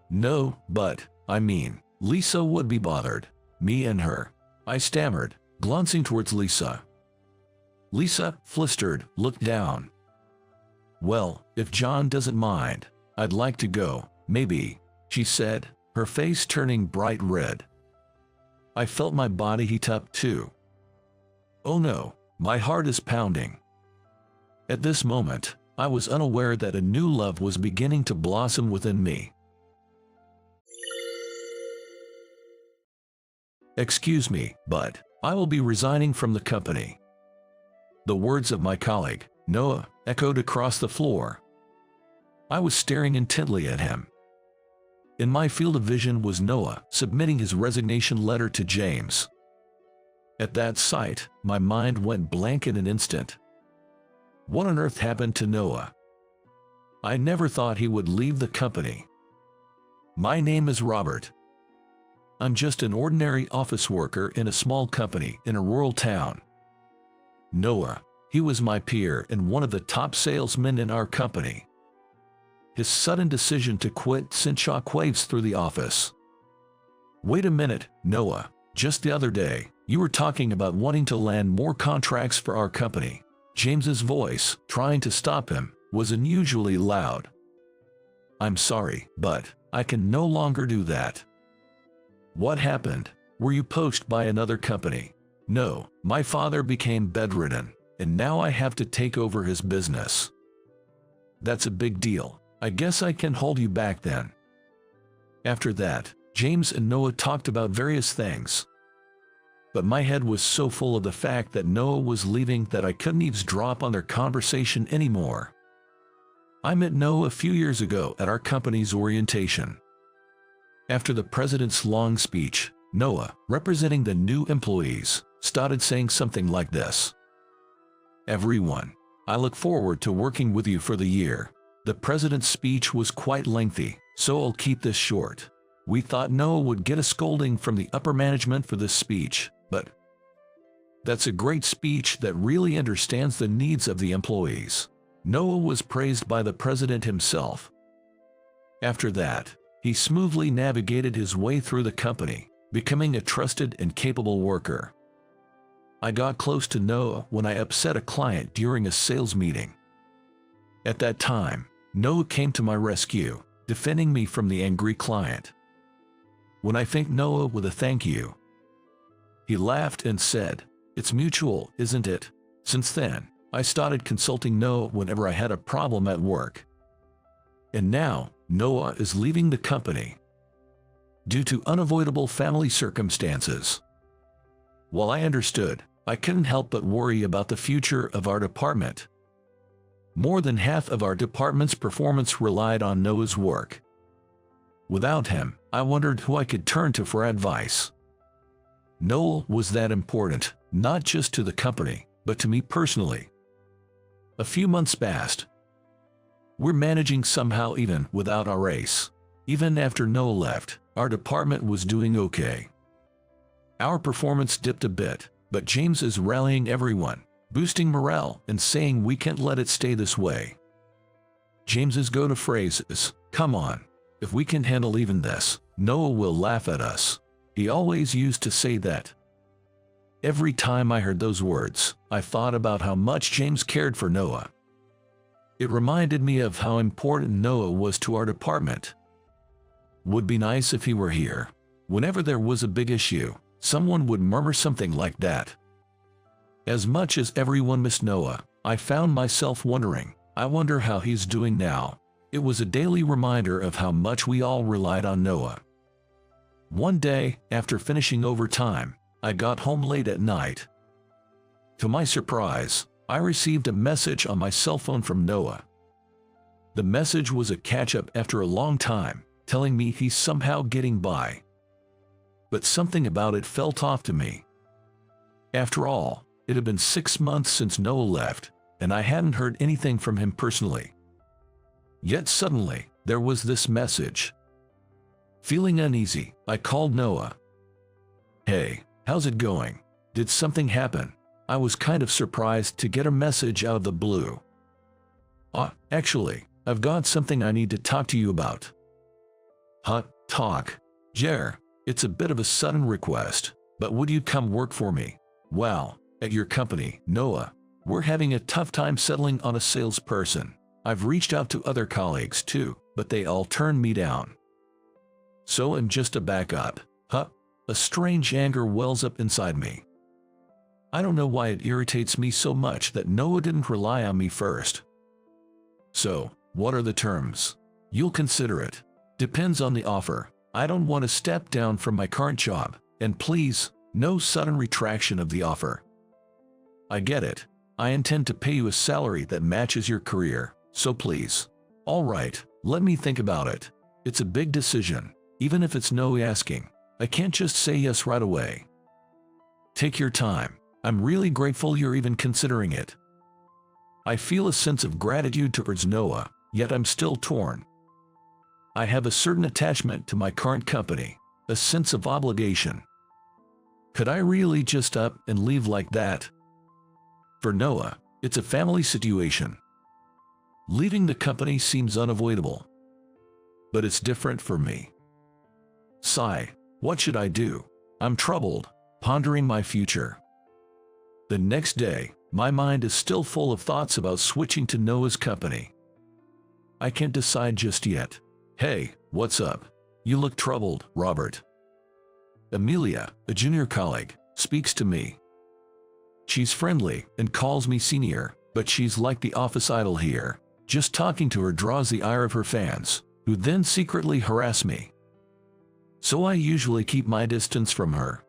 "No, but, I mean, Lisa would be bothered. Me and her," I stammered, glancing towards Lisa. Lisa, flustered, looked down. "Well, if John doesn't mind, I'd like to go, maybe," she said, her face turning bright red. I felt my body heat up too. Oh no, my heart is pounding. At this moment, I was unaware that a new love was beginning to blossom within me. Excuse me, but I will be resigning from the company. The words of my colleague, Noah, echoed across the floor. I was staring intently at him. In my field of vision was Noah, submitting his resignation letter to James. At that sight, my mind went blank in an instant. What on earth happened to Noah? I never thought he would leave the company. My name is Robert. I'm just an ordinary office worker in a small company in a rural town. Noah, he was my peer and one of the top salesmen in our company. His sudden decision to quit sent shockwaves through the office. Wait a minute, Noah, just the other day, you were talking about wanting to land more contracts for our company. James's voice, trying to stop him, was unusually loud. I'm sorry, but I can no longer do that. What happened? Were you poached by another company? No, my father became bedridden, and now I have to take over his business. That's a big deal. I guess I can hold you back then. After that, James and Noah talked about various things. But my head was so full of the fact that Noah was leaving that I couldn't eavesdrop on their conversation anymore. I met Noah a few years ago at our company's orientation. After the president's long speech, Noah, representing the new employees, started saying something like this. Everyone, I look forward to working with you for the year. The president's speech was quite lengthy, so I'll keep this short. We thought Noah would get a scolding from the upper management for this speech, but that's a great speech that really understands the needs of the employees. Noah was praised by the president himself. After that, he smoothly navigated his way through the company, becoming a trusted and capable worker. I got close to Noah when I upset a client during a sales meeting. At that time, Noah came to my rescue, defending me from the angry client. When I thanked Noah with a thank you, he laughed and said, "It's mutual, isn't it?" Since then, I started consulting Noah whenever I had a problem at work. And now, Noah is leaving the company due to unavoidable family circumstances. While I understood, I couldn't help but worry about the future of our department. More than half of our department's performance relied on Noah's work. Without him, I wondered who I could turn to for advice. Noah was that important, not just to the company, but to me personally. A few months passed. We're managing somehow even without our ace. Even after Noah left, our department was doing okay. Our performance dipped a bit, but James is rallying everyone, boosting morale and saying we can't let it stay this way. James's go-to phrase is, "Come on, if we can handle even this, Noah will laugh at us." He always used to say that. Every time I heard those words, I thought about how much James cared for Noah. It reminded me of how important Noah was to our department. Would be nice if he were here. Whenever there was a big issue, someone would murmur something like that. As much as everyone missed Noah, I found myself wondering, I wonder how he's doing now. It was a daily reminder of how much we all relied on Noah. One day, after finishing overtime, I got home late at night. To my surprise, I received a message on my cell phone from Noah. The message was a catch-up after a long time, telling me he's somehow getting by. But something about it felt off to me. After all, it had been 6 months since Noah left, and I hadn't heard anything from him personally. Yet suddenly, there was this message. Feeling uneasy, I called Noah. "Hey, how's it going? Did something happen?" I was kind of surprised to get a message out of the blue. Actually, I've got something I need to talk to you about." Talk. Jer, it's a bit of a sudden request, but would you come work for me? Well, at your company, Noah, we're having a tough time settling on a salesperson. I've reached out to other colleagues too, but they all turned me down. So I'm just a backup. A strange anger wells up inside me. I don't know why it irritates me so much that Noah didn't rely on me first. So, what are the terms? You'll consider it. Depends on the offer. I don't want to step down from my current job, and please, no sudden retraction of the offer. I get it. I intend to pay you a salary that matches your career, so please. All right, let me think about it. It's a big decision, even if it's no asking. I can't just say yes right away. Take your time. I'm really grateful you're even considering it. I feel a sense of gratitude towards Noah, yet I'm still torn. I have a certain attachment to my current company, a sense of obligation. Could I really just up and leave like that? For Noah, it's a family situation. Leaving the company seems unavoidable. But it's different for me. Sigh, what should I do? I'm troubled, pondering my future. The next day, my mind is still full of thoughts about switching to Noah's company. I can't decide just yet. Hey, what's up? You look troubled, Robert. Amelia, a junior colleague, speaks to me. She's friendly and calls me senior, but she's like the office idol here. Just talking to her draws the ire of her fans, who then secretly harass me. So I usually keep my distance from her.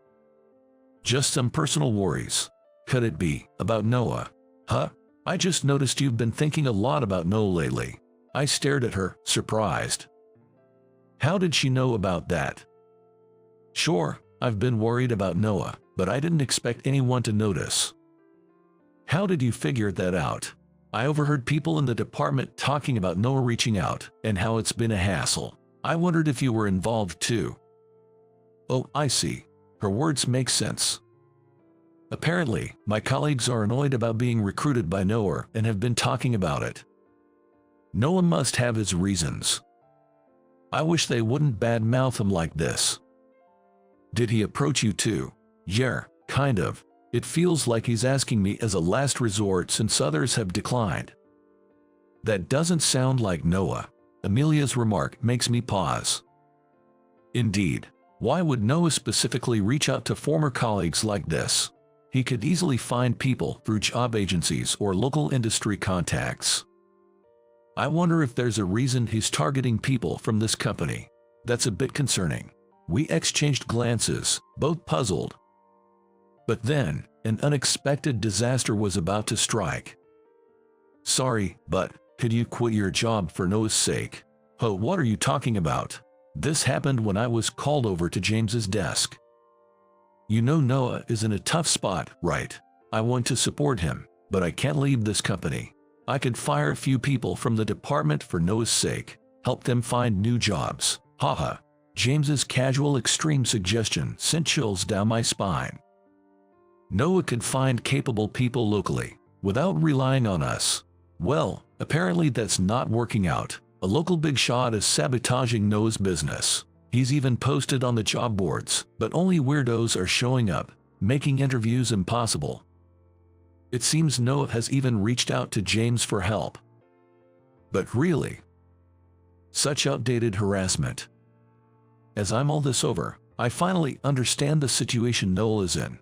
Just some personal worries. Could it be about Noah? Huh? I just noticed you've been thinking a lot about Noah lately. I stared at her, surprised. How did she know about that? Sure, I've been worried about Noah, but I didn't expect anyone to notice. How did you figure that out? I overheard people in the department talking about Noah reaching out and how it's been a hassle. I wondered if you were involved too. Oh, I see. Her words make sense. Apparently, my colleagues are annoyed about being recruited by Noah and have been talking about it. Noah must have his reasons. I wish they wouldn't badmouth him like this. Did he approach you too? Yeah, kind of. It feels like he's asking me as a last resort since others have declined. That doesn't sound like Noah. Amelia's remark makes me pause. Indeed, why would Noah specifically reach out to former colleagues like this? He could easily find people through job agencies or local industry contacts. I wonder if there's a reason he's targeting people from this company. That's a bit concerning. We exchanged glances, both puzzled. But then, an unexpected disaster was about to strike. Sorry, but could you quit your job for Noah's sake? Oh, what are you talking about? This happened when I was called over to James's desk. You know Noah is in a tough spot, right? I want to support him, but I can't leave this company. I could fire a few people from the department for Noah's sake, help them find new jobs. Haha. James's casual extreme suggestion sent chills down my spine. Noah could find capable people locally, without relying on us. Well, apparently that's not working out. A local big shot is sabotaging Noah's business. He's even posted on the job boards, but only weirdos are showing up, making interviews impossible. It seems Noah has even reached out to James for help. But really, such outdated harassment. As I mull this over, I finally understand the situation Noah is in.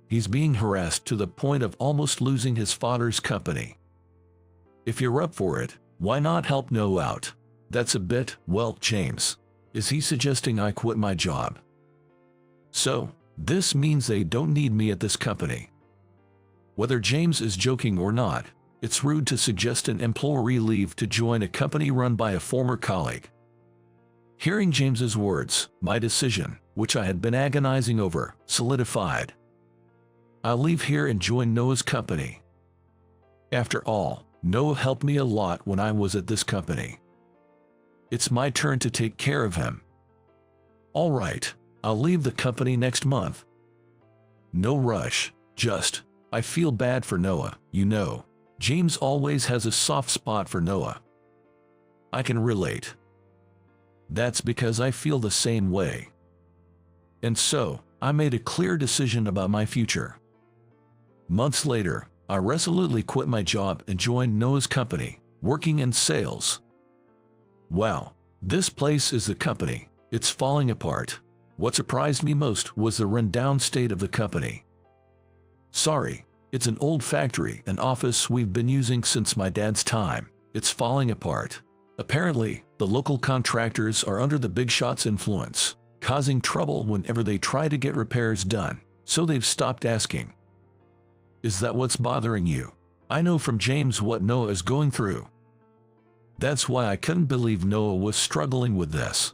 He's being harassed to the point of almost losing his father's company. If you're up for it, why not help Noah out? That's a bit, well, James. Is he suggesting I quit my job? So, this means they don't need me at this company. Whether James is joking or not, it's rude to suggest an employee leave to join a company run by a former colleague. Hearing James's words, my decision, which I had been agonizing over, solidified. I'll leave here and join Noah's company. After all, Noah helped me a lot when I was at this company. It's my turn to take care of him. All right, I'll leave the company next month. No rush, just, I feel bad for Noah, you know. James always has a soft spot for Noah. I can relate. That's because I feel the same way. And so, I made a clear decision about my future. Months later, I resolutely quit my job and joined Noah's company, working in sales. Wow, this place is the company. It's falling apart. What surprised me most was the rundown state of the company. Sorry, it's an old factory and office we've been using since my dad's time. It's falling apart. Apparently, the local contractors are under the big shot's influence, causing trouble whenever they try to get repairs done, so they've stopped asking. Is that what's bothering you? I know from James what Noah is going through. That's why I couldn't believe Noah was struggling with this.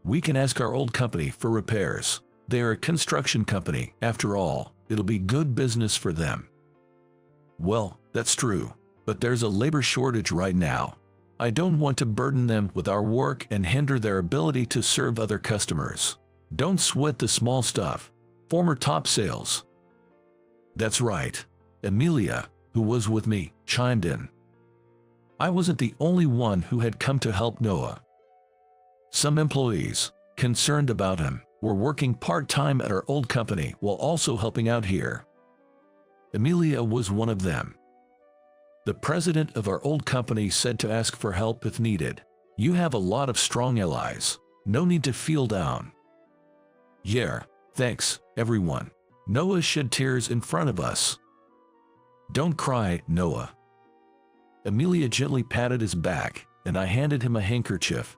We can ask our old company for repairs. They are a construction company, after all. It'll be good business for them. Well, that's true, but there's a labor shortage right now. I don't want to burden them with our work and hinder their ability to serve other customers. Don't sweat the small stuff. Former top sales. That's right. Amelia, who was with me, chimed in. I wasn't the only one who had come to help Noah. Some employees, concerned about him, were working part-time at our old company while also helping out here. Amelia was one of them. The president of our old company said to ask for help if needed. You have a lot of strong allies. No need to feel down. Yeah, thanks, everyone. Noah shed tears in front of us. Don't cry, Noah. Amelia gently patted his back, and I handed him a handkerchief.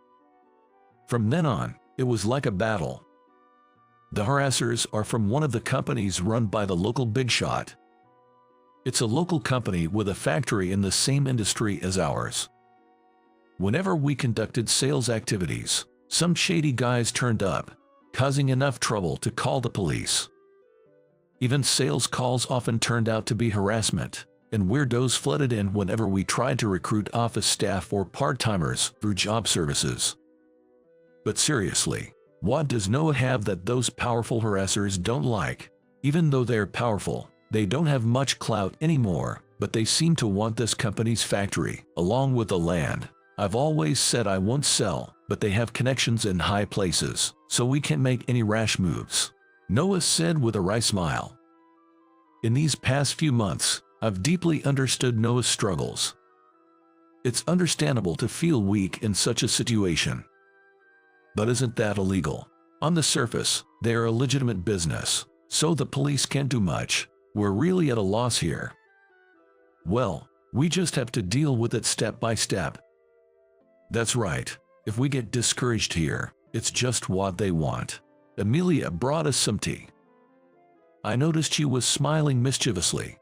From then on, it was like a battle. The harassers are from one of the companies run by the local big shot. It's a local company with a factory in the same industry as ours. Whenever we conducted sales activities, some shady guys turned up, causing enough trouble to call the police. Even sales calls often turned out to be harassment, and weirdos flooded in whenever we tried to recruit office staff or part-timers through job services. But seriously, what does Noah have that those powerful harassers don't like? Even though they're powerful, they don't have much clout anymore, but they seem to want this company's factory, along with the land. I've always said I won't sell, but they have connections in high places, so we can't make any rash moves. Noah said with a wry smile. In these past few months, I've deeply understood Noah's struggles. It's understandable to feel weak in such a situation. But isn't that illegal? On the surface, they are a legitimate business, so the police can't do much. We're really at a loss here. Well, we just have to deal with it step by step. That's right. If we get discouraged here, it's just what they want. Amelia brought us some tea. I noticed she was smiling mischievously.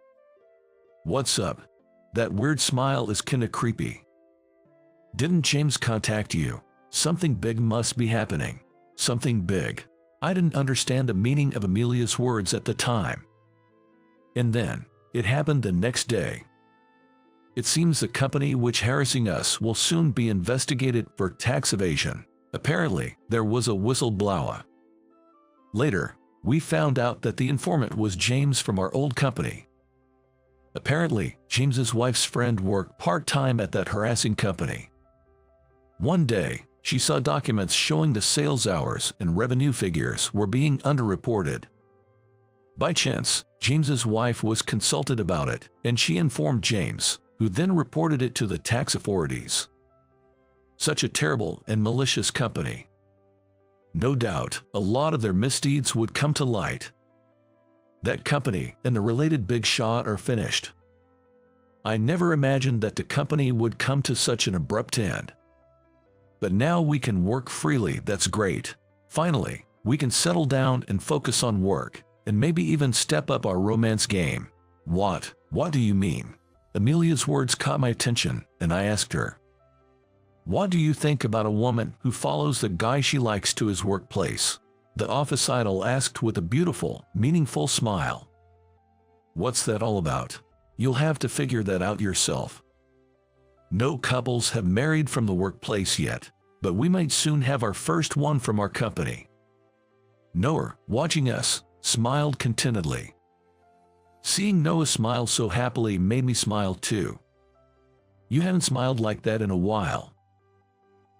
What's up? That weird smile is kinda creepy. Didn't James contact you? Something big must be happening. Something big. I didn't understand the meaning of Amelia's words at the time. And then, it happened the next day. It seems the company which harassing us will soon be investigated for tax evasion. Apparently, there was a whistleblower. Later, we found out that the informant was James from our old company. Apparently, James's wife's friend worked part-time at that harassing company. One day, she saw documents showing the sales hours and revenue figures were being underreported. By chance, James's wife was consulted about it, and she informed James, who then reported it to the tax authorities. Such a terrible and malicious company. No doubt, a lot of their misdeeds would come to light. That company and the related big shot are finished. I never imagined that the company would come to such an abrupt end. But now we can work freely, that's great. Finally, we can settle down and focus on work, and maybe even step up our romance game. What do you mean? Amelia's words caught my attention, and I asked her. What do you think about a woman who follows the guy she likes to his workplace? The office idol asked with a beautiful, meaningful smile. What's that all about? You'll have to figure that out yourself. No couples have married from the workplace yet, but we might soon have our first one from our company. Noah, watching us, smiled contentedly. Seeing Noah smile so happily made me smile too. You haven't smiled like that in a while.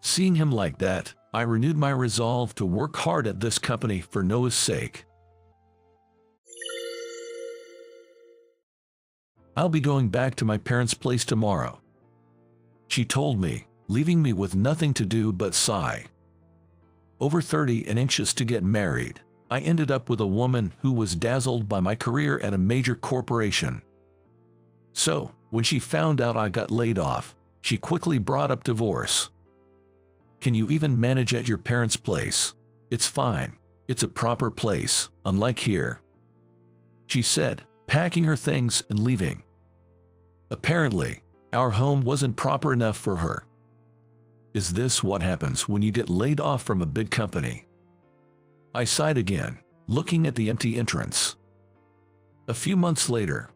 Seeing him like that, I renewed my resolve to work hard at this company for Noah's sake. I'll be going back to my parents' place tomorrow, she told me, leaving me with nothing to do but sigh. Over 30 and anxious to get married. I ended up with a woman who was dazzled by my career at a major corporation. So, when she found out I got laid off, she quickly brought up divorce. Can you even manage at your parents' place? It's fine. It's a proper place, unlike here, she said, packing her things and leaving. Apparently, our home wasn't proper enough for her. Is this what happens when you get laid off from a big company? I sighed again, looking at the empty entrance. A few months later,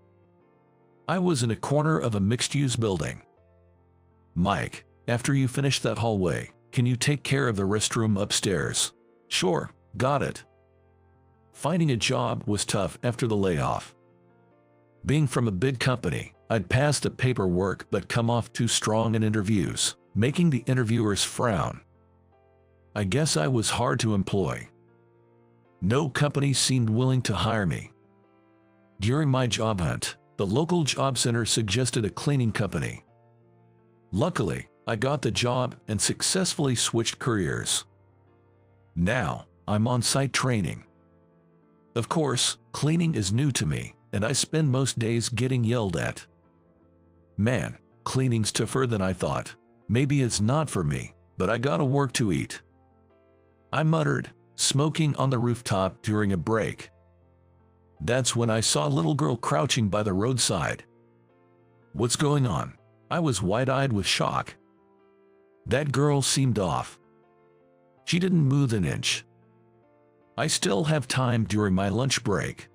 I was in a corner of a mixed-use building. Mike, after you finish that hallway, can you take care of the restroom upstairs? Sure, got it. Finding a job was tough after the layoff. Being from a big company, I'd passed the paperwork but come off too strong in interviews, making the interviewers frown. I guess I was hard to employ. No company seemed willing to hire me. During my job hunt, the local job center suggested a cleaning company. Luckily, I got the job and successfully switched careers. Now, I'm on site training. Of course, cleaning is new to me, and I spend most days getting yelled at. Man, cleaning's tougher than I thought. Maybe it's not for me, but I gotta work to eat. I muttered, smoking on the rooftop during a break. That's when I saw a little girl crouching by the roadside. What's going on? I was wide-eyed with shock. That girl seemed off. She didn't move an inch. I still have time during my lunch break.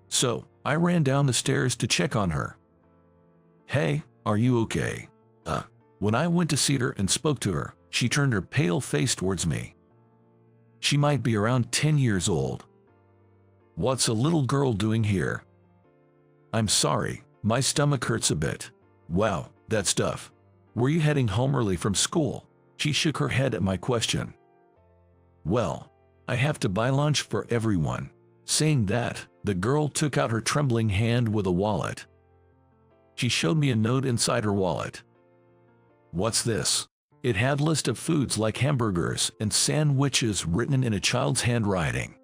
So, I ran down the stairs to check on her. Hey, are you okay? When I went to see her and spoke to her, she turned her pale face towards me. She might be around 10 years old. What's a little girl doing here? I'm sorry, my stomach hurts a bit. Wow, that's tough. Were you heading home early from school? She shook her head at my question. Well, I have to buy lunch for everyone. Saying that, the girl took out her trembling hand with a wallet. She showed me a note inside her wallet. What's this? It had a list of foods like hamburgers and sandwiches written in a child's handwriting.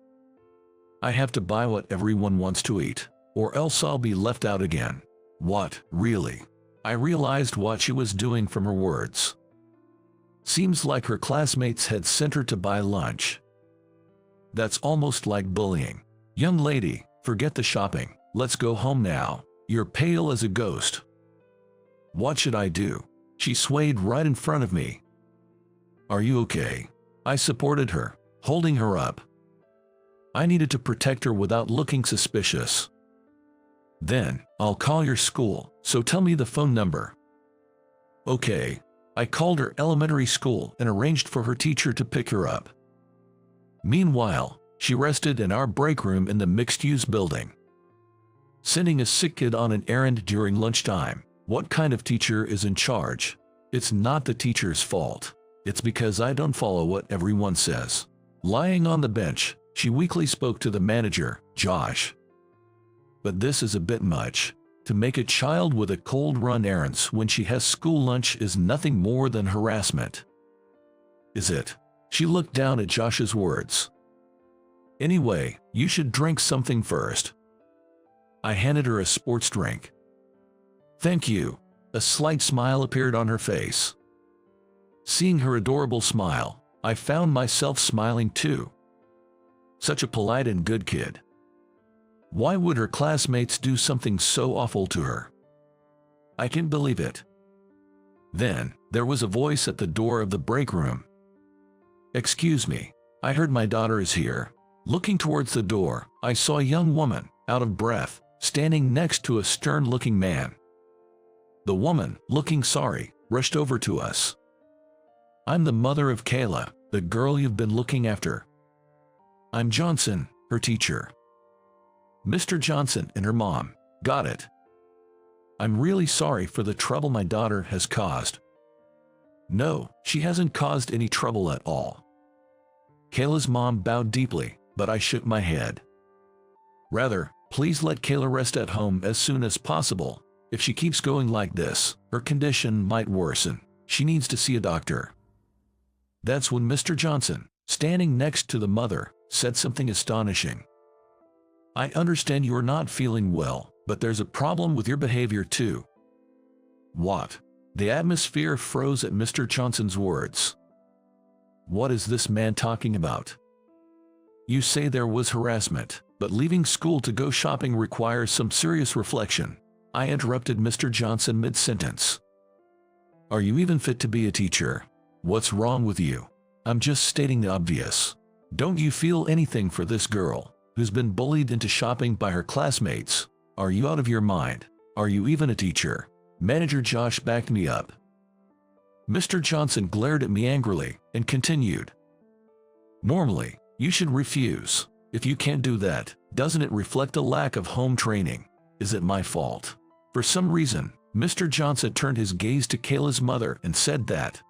I have to buy what everyone wants to eat, or else I'll be left out again. What, really? I realized what she was doing from her words. Seems like her classmates had sent her to buy lunch. That's almost like bullying. Young lady, forget the shopping. Let's go home now. You're pale as a ghost. What should I do? She swayed right in front of me. Are you okay? I supported her, holding her up. I needed to protect her without looking suspicious. Then, I'll call your school, so tell me the phone number. Okay. I called her elementary school and arranged for her teacher to pick her up. Meanwhile, she rested in our break room in the mixed-use building. Sending a sick kid on an errand during lunchtime. What kind of teacher is in charge? It's not the teacher's fault. It's because I don't follow what everyone says. Lying on the bench, she weakly spoke to the manager, Josh. But this is a bit much. To make a child with a cold run errands when she has school lunch is nothing more than harassment. Is it? She looked down at Josh's words. Anyway, you should drink something first. I handed her a sports drink. Thank you. A slight smile appeared on her face. Seeing her adorable smile, I found myself smiling too. Such a polite and good kid. Why would her classmates do something so awful to her? I can't believe it. Then, there was a voice at the door of the break room. Excuse me, I heard my daughter is here. Looking towards the door, I saw a young woman, out of breath, standing next to a stern-looking man. The woman, looking sorry, rushed over to us. I'm the mother of Kayla, the girl you've been looking after. I'm Johnson, her teacher. Mr. Johnson and her mom. Got it. I'm really sorry for the trouble my daughter has caused. No, she hasn't caused any trouble at all. Kayla's mom bowed deeply, but I shook my head. Rather, please let Kayla rest at home as soon as possible. If she keeps going like this, her condition might worsen. She needs to see a doctor. That's when Mr. Johnson, standing next to the mother, said something astonishing. "I understand you are not feeling well, but there's a problem with your behavior too." What? The atmosphere froze at Mr. Johnson's words. What is this man talking about? You say there was harassment, but leaving school to go shopping requires some serious reflection. I interrupted Mr. Johnson mid-sentence. Are you even fit to be a teacher? What's wrong with you? I'm just stating the obvious. Don't you feel anything for this girl, who's been bullied into shopping by her classmates? Are you out of your mind? Are you even a teacher? Manager Josh backed me up. Mr. Johnson glared at me angrily and continued. Normally, you should refuse. If you can't do that, doesn't it reflect a lack of home training? Is it my fault? For some reason, Mr. Johnson turned his gaze to Kayla's mother and said that.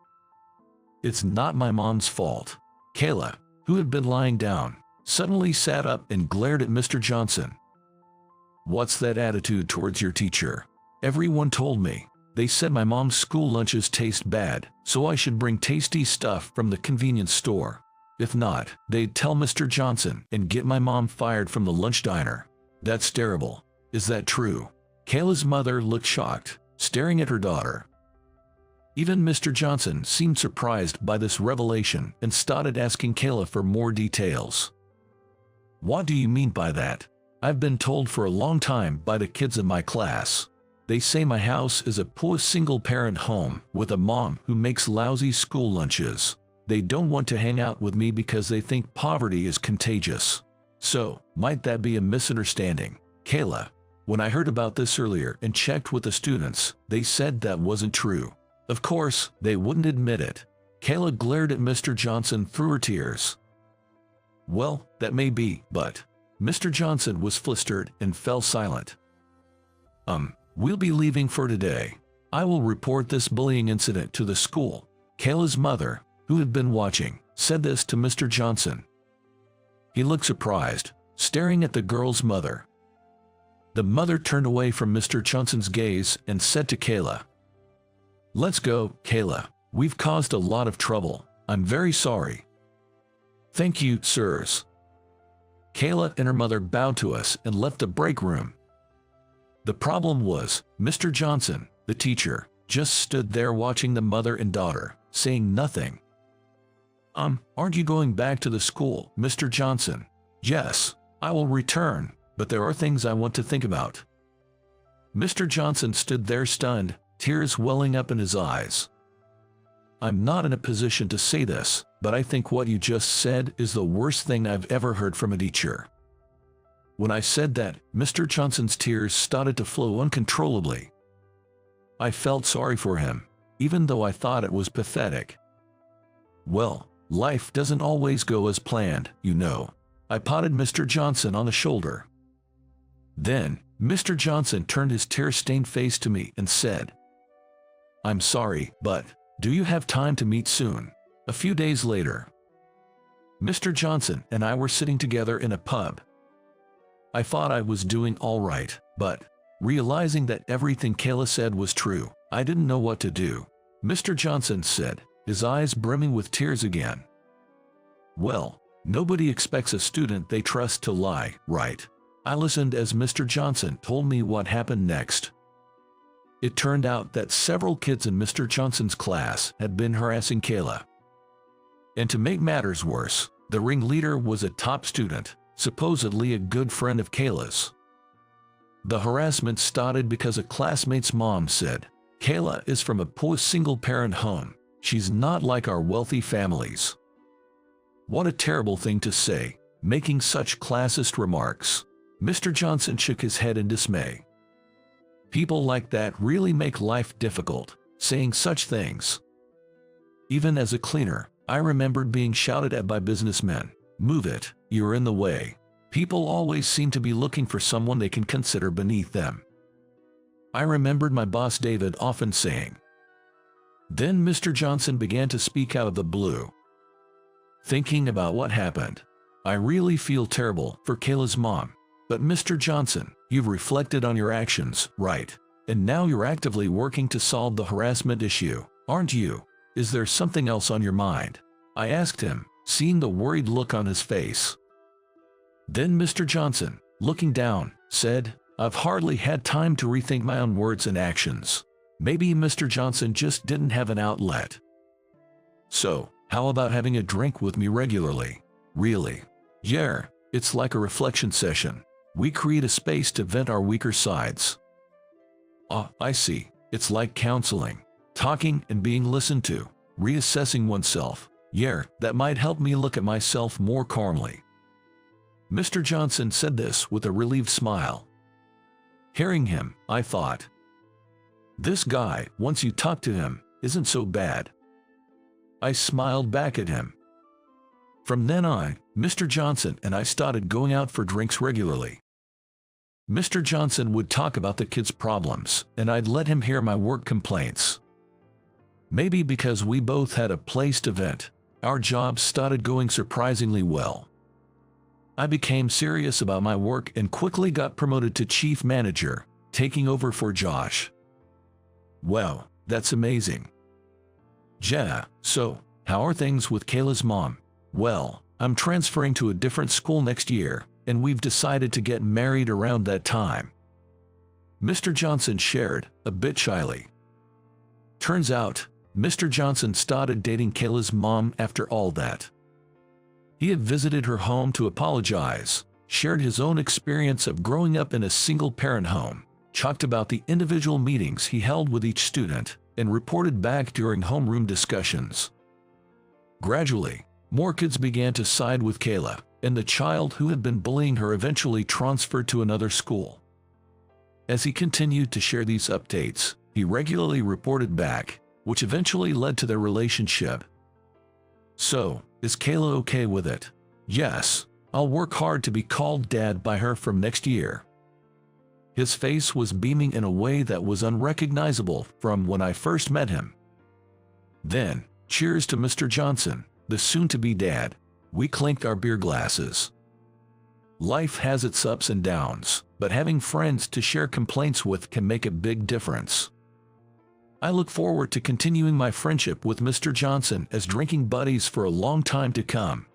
It's not my mom's fault. Kayla, who had been lying down, suddenly sat up and glared at Mr. Johnson. What's that attitude towards your teacher? Everyone told me. They said my mom's school lunches taste bad, so I should bring tasty stuff from the convenience store. If not, they'd tell Mr. Johnson and get my mom fired from the lunch diner. That's terrible. Is that true? Kayla's mother looked shocked, staring at her daughter. Even Mr. Johnson seemed surprised by this revelation and started asking Kayla for more details. What do you mean by that? I've been told for a long time by the kids in my class. They say my house is a poor single-parent home with a mom who makes lousy school lunches. They don't want to hang out with me because they think poverty is contagious. So, might that be a misunderstanding? Kayla, when I heard about this earlier and checked with the students, they said that wasn't true. Of course, they wouldn't admit it. Kayla glared at Mr. Johnson through her tears. Well, that may be, but... Mr. Johnson was flustered and fell silent. We'll be leaving for today. I will report this bullying incident to the school. Kayla's mother, who had been watching, said this to Mr. Johnson. He looked surprised, staring at the girl's mother. The mother turned away from Mr. Johnson's gaze and said to Kayla, Let's go, Kayla. We've caused a lot of trouble. I'm very sorry. Thank you, sirs. Kayla and her mother bowed to us and left the break room. The problem was, Mr. Johnson, the teacher, just stood there watching the mother and daughter, saying nothing. Aren't you going back to the school, Mr. Johnson? Yes, I will return, but there are things I want to think about. Mr. Johnson stood there stunned, tears welling up in his eyes. I'm not in a position to say this, but I think what you just said is the worst thing I've ever heard from a teacher. When I said that, Mr. Johnson's tears started to flow uncontrollably. I felt sorry for him, even though I thought it was pathetic. Well, life doesn't always go as planned, you know. I patted Mr. Johnson on the shoulder. Then, Mr. Johnson turned his tear-stained face to me and said, I'm sorry, but do you have time to meet soon? A few days later, Mr. Johnson and I were sitting together in a pub. I thought I was doing all right, but, realizing that everything Kayla said was true, I didn't know what to do. Mr. Johnson said, his eyes brimming with tears again. Well, nobody expects a student they trust to lie, right? I listened as Mr. Johnson told me what happened next. It turned out that several kids in Mr. Johnson's class had been harassing Kayla. And to make matters worse, the ringleader was a top student, supposedly a good friend of Kayla's. The harassment started because a classmate's mom said, Kayla is from a poor single-parent home. She's not like our wealthy families. What a terrible thing to say, making such classist remarks. Mr. Johnson shook his head in dismay. People like that really make life difficult, saying such things. Even as a cleaner, I remembered being shouted at by businessmen. Move it, you're in the way. People always seem to be looking for someone they can consider beneath them. I remembered my boss David often saying. Then Mr. Johnson began to speak out of the blue. Thinking about what happened, I really feel terrible for Kayla's mom. But Mr. Johnson, you've reflected on your actions, right? And now you're actively working to solve the harassment issue, aren't you? Is there something else on your mind? I asked him, seeing the worried look on his face. Then Mr. Johnson, looking down, said, "I've hardly had time to rethink my own words and actions. Maybe Mr. Johnson just didn't have an outlet. So, how about having a drink with me regularly?" "Really?" "Yeah, it's like a reflection session. We create a space to vent our weaker sides." "Ah, I see. It's like counseling. Talking and being listened to. Reassessing oneself. Yeah, that might help me look at myself more calmly." Mr. Johnson said this with a relieved smile. Hearing him, I thought, this guy, once you talk to him, isn't so bad. I smiled back at him. From then on, Mr. Johnson and I started going out for drinks regularly. Mr. Johnson would talk about the kids' problems, and I'd let him hear my work complaints. Maybe because we both had a place to vent, our jobs started going surprisingly well. I became serious about my work and quickly got promoted to chief manager, taking over for Josh. Wow, that's amazing. Yeah, so, how are things with Kayla's mom? Well, I'm transferring to a different school next year, and we've decided to get married around that time. Mr. Johnson shared, a bit shyly. Turns out, Mr. Johnson started dating Kayla's mom after all that. He had visited her home to apologize, shared his own experience of growing up in a single-parent home, talked about the individual meetings he held with each student, and reported back during homeroom discussions. Gradually, more kids began to side with Kayla, and the child who had been bullying her eventually transferred to another school. As he continued to share these updates, he regularly reported back, which eventually led to their relationship. So, is Kayla okay with it? Yes, I'll work hard to be called Dad by her from next year. His face was beaming in a way that was unrecognizable from when I first met him. Then, cheers to Mr. Johnson, the soon-to-be dad. We clinked our beer glasses. Life has its ups and downs, but having friends to share complaints with can make a big difference. I look forward to continuing my friendship with Mr. Johnson as drinking buddies for a long time to come.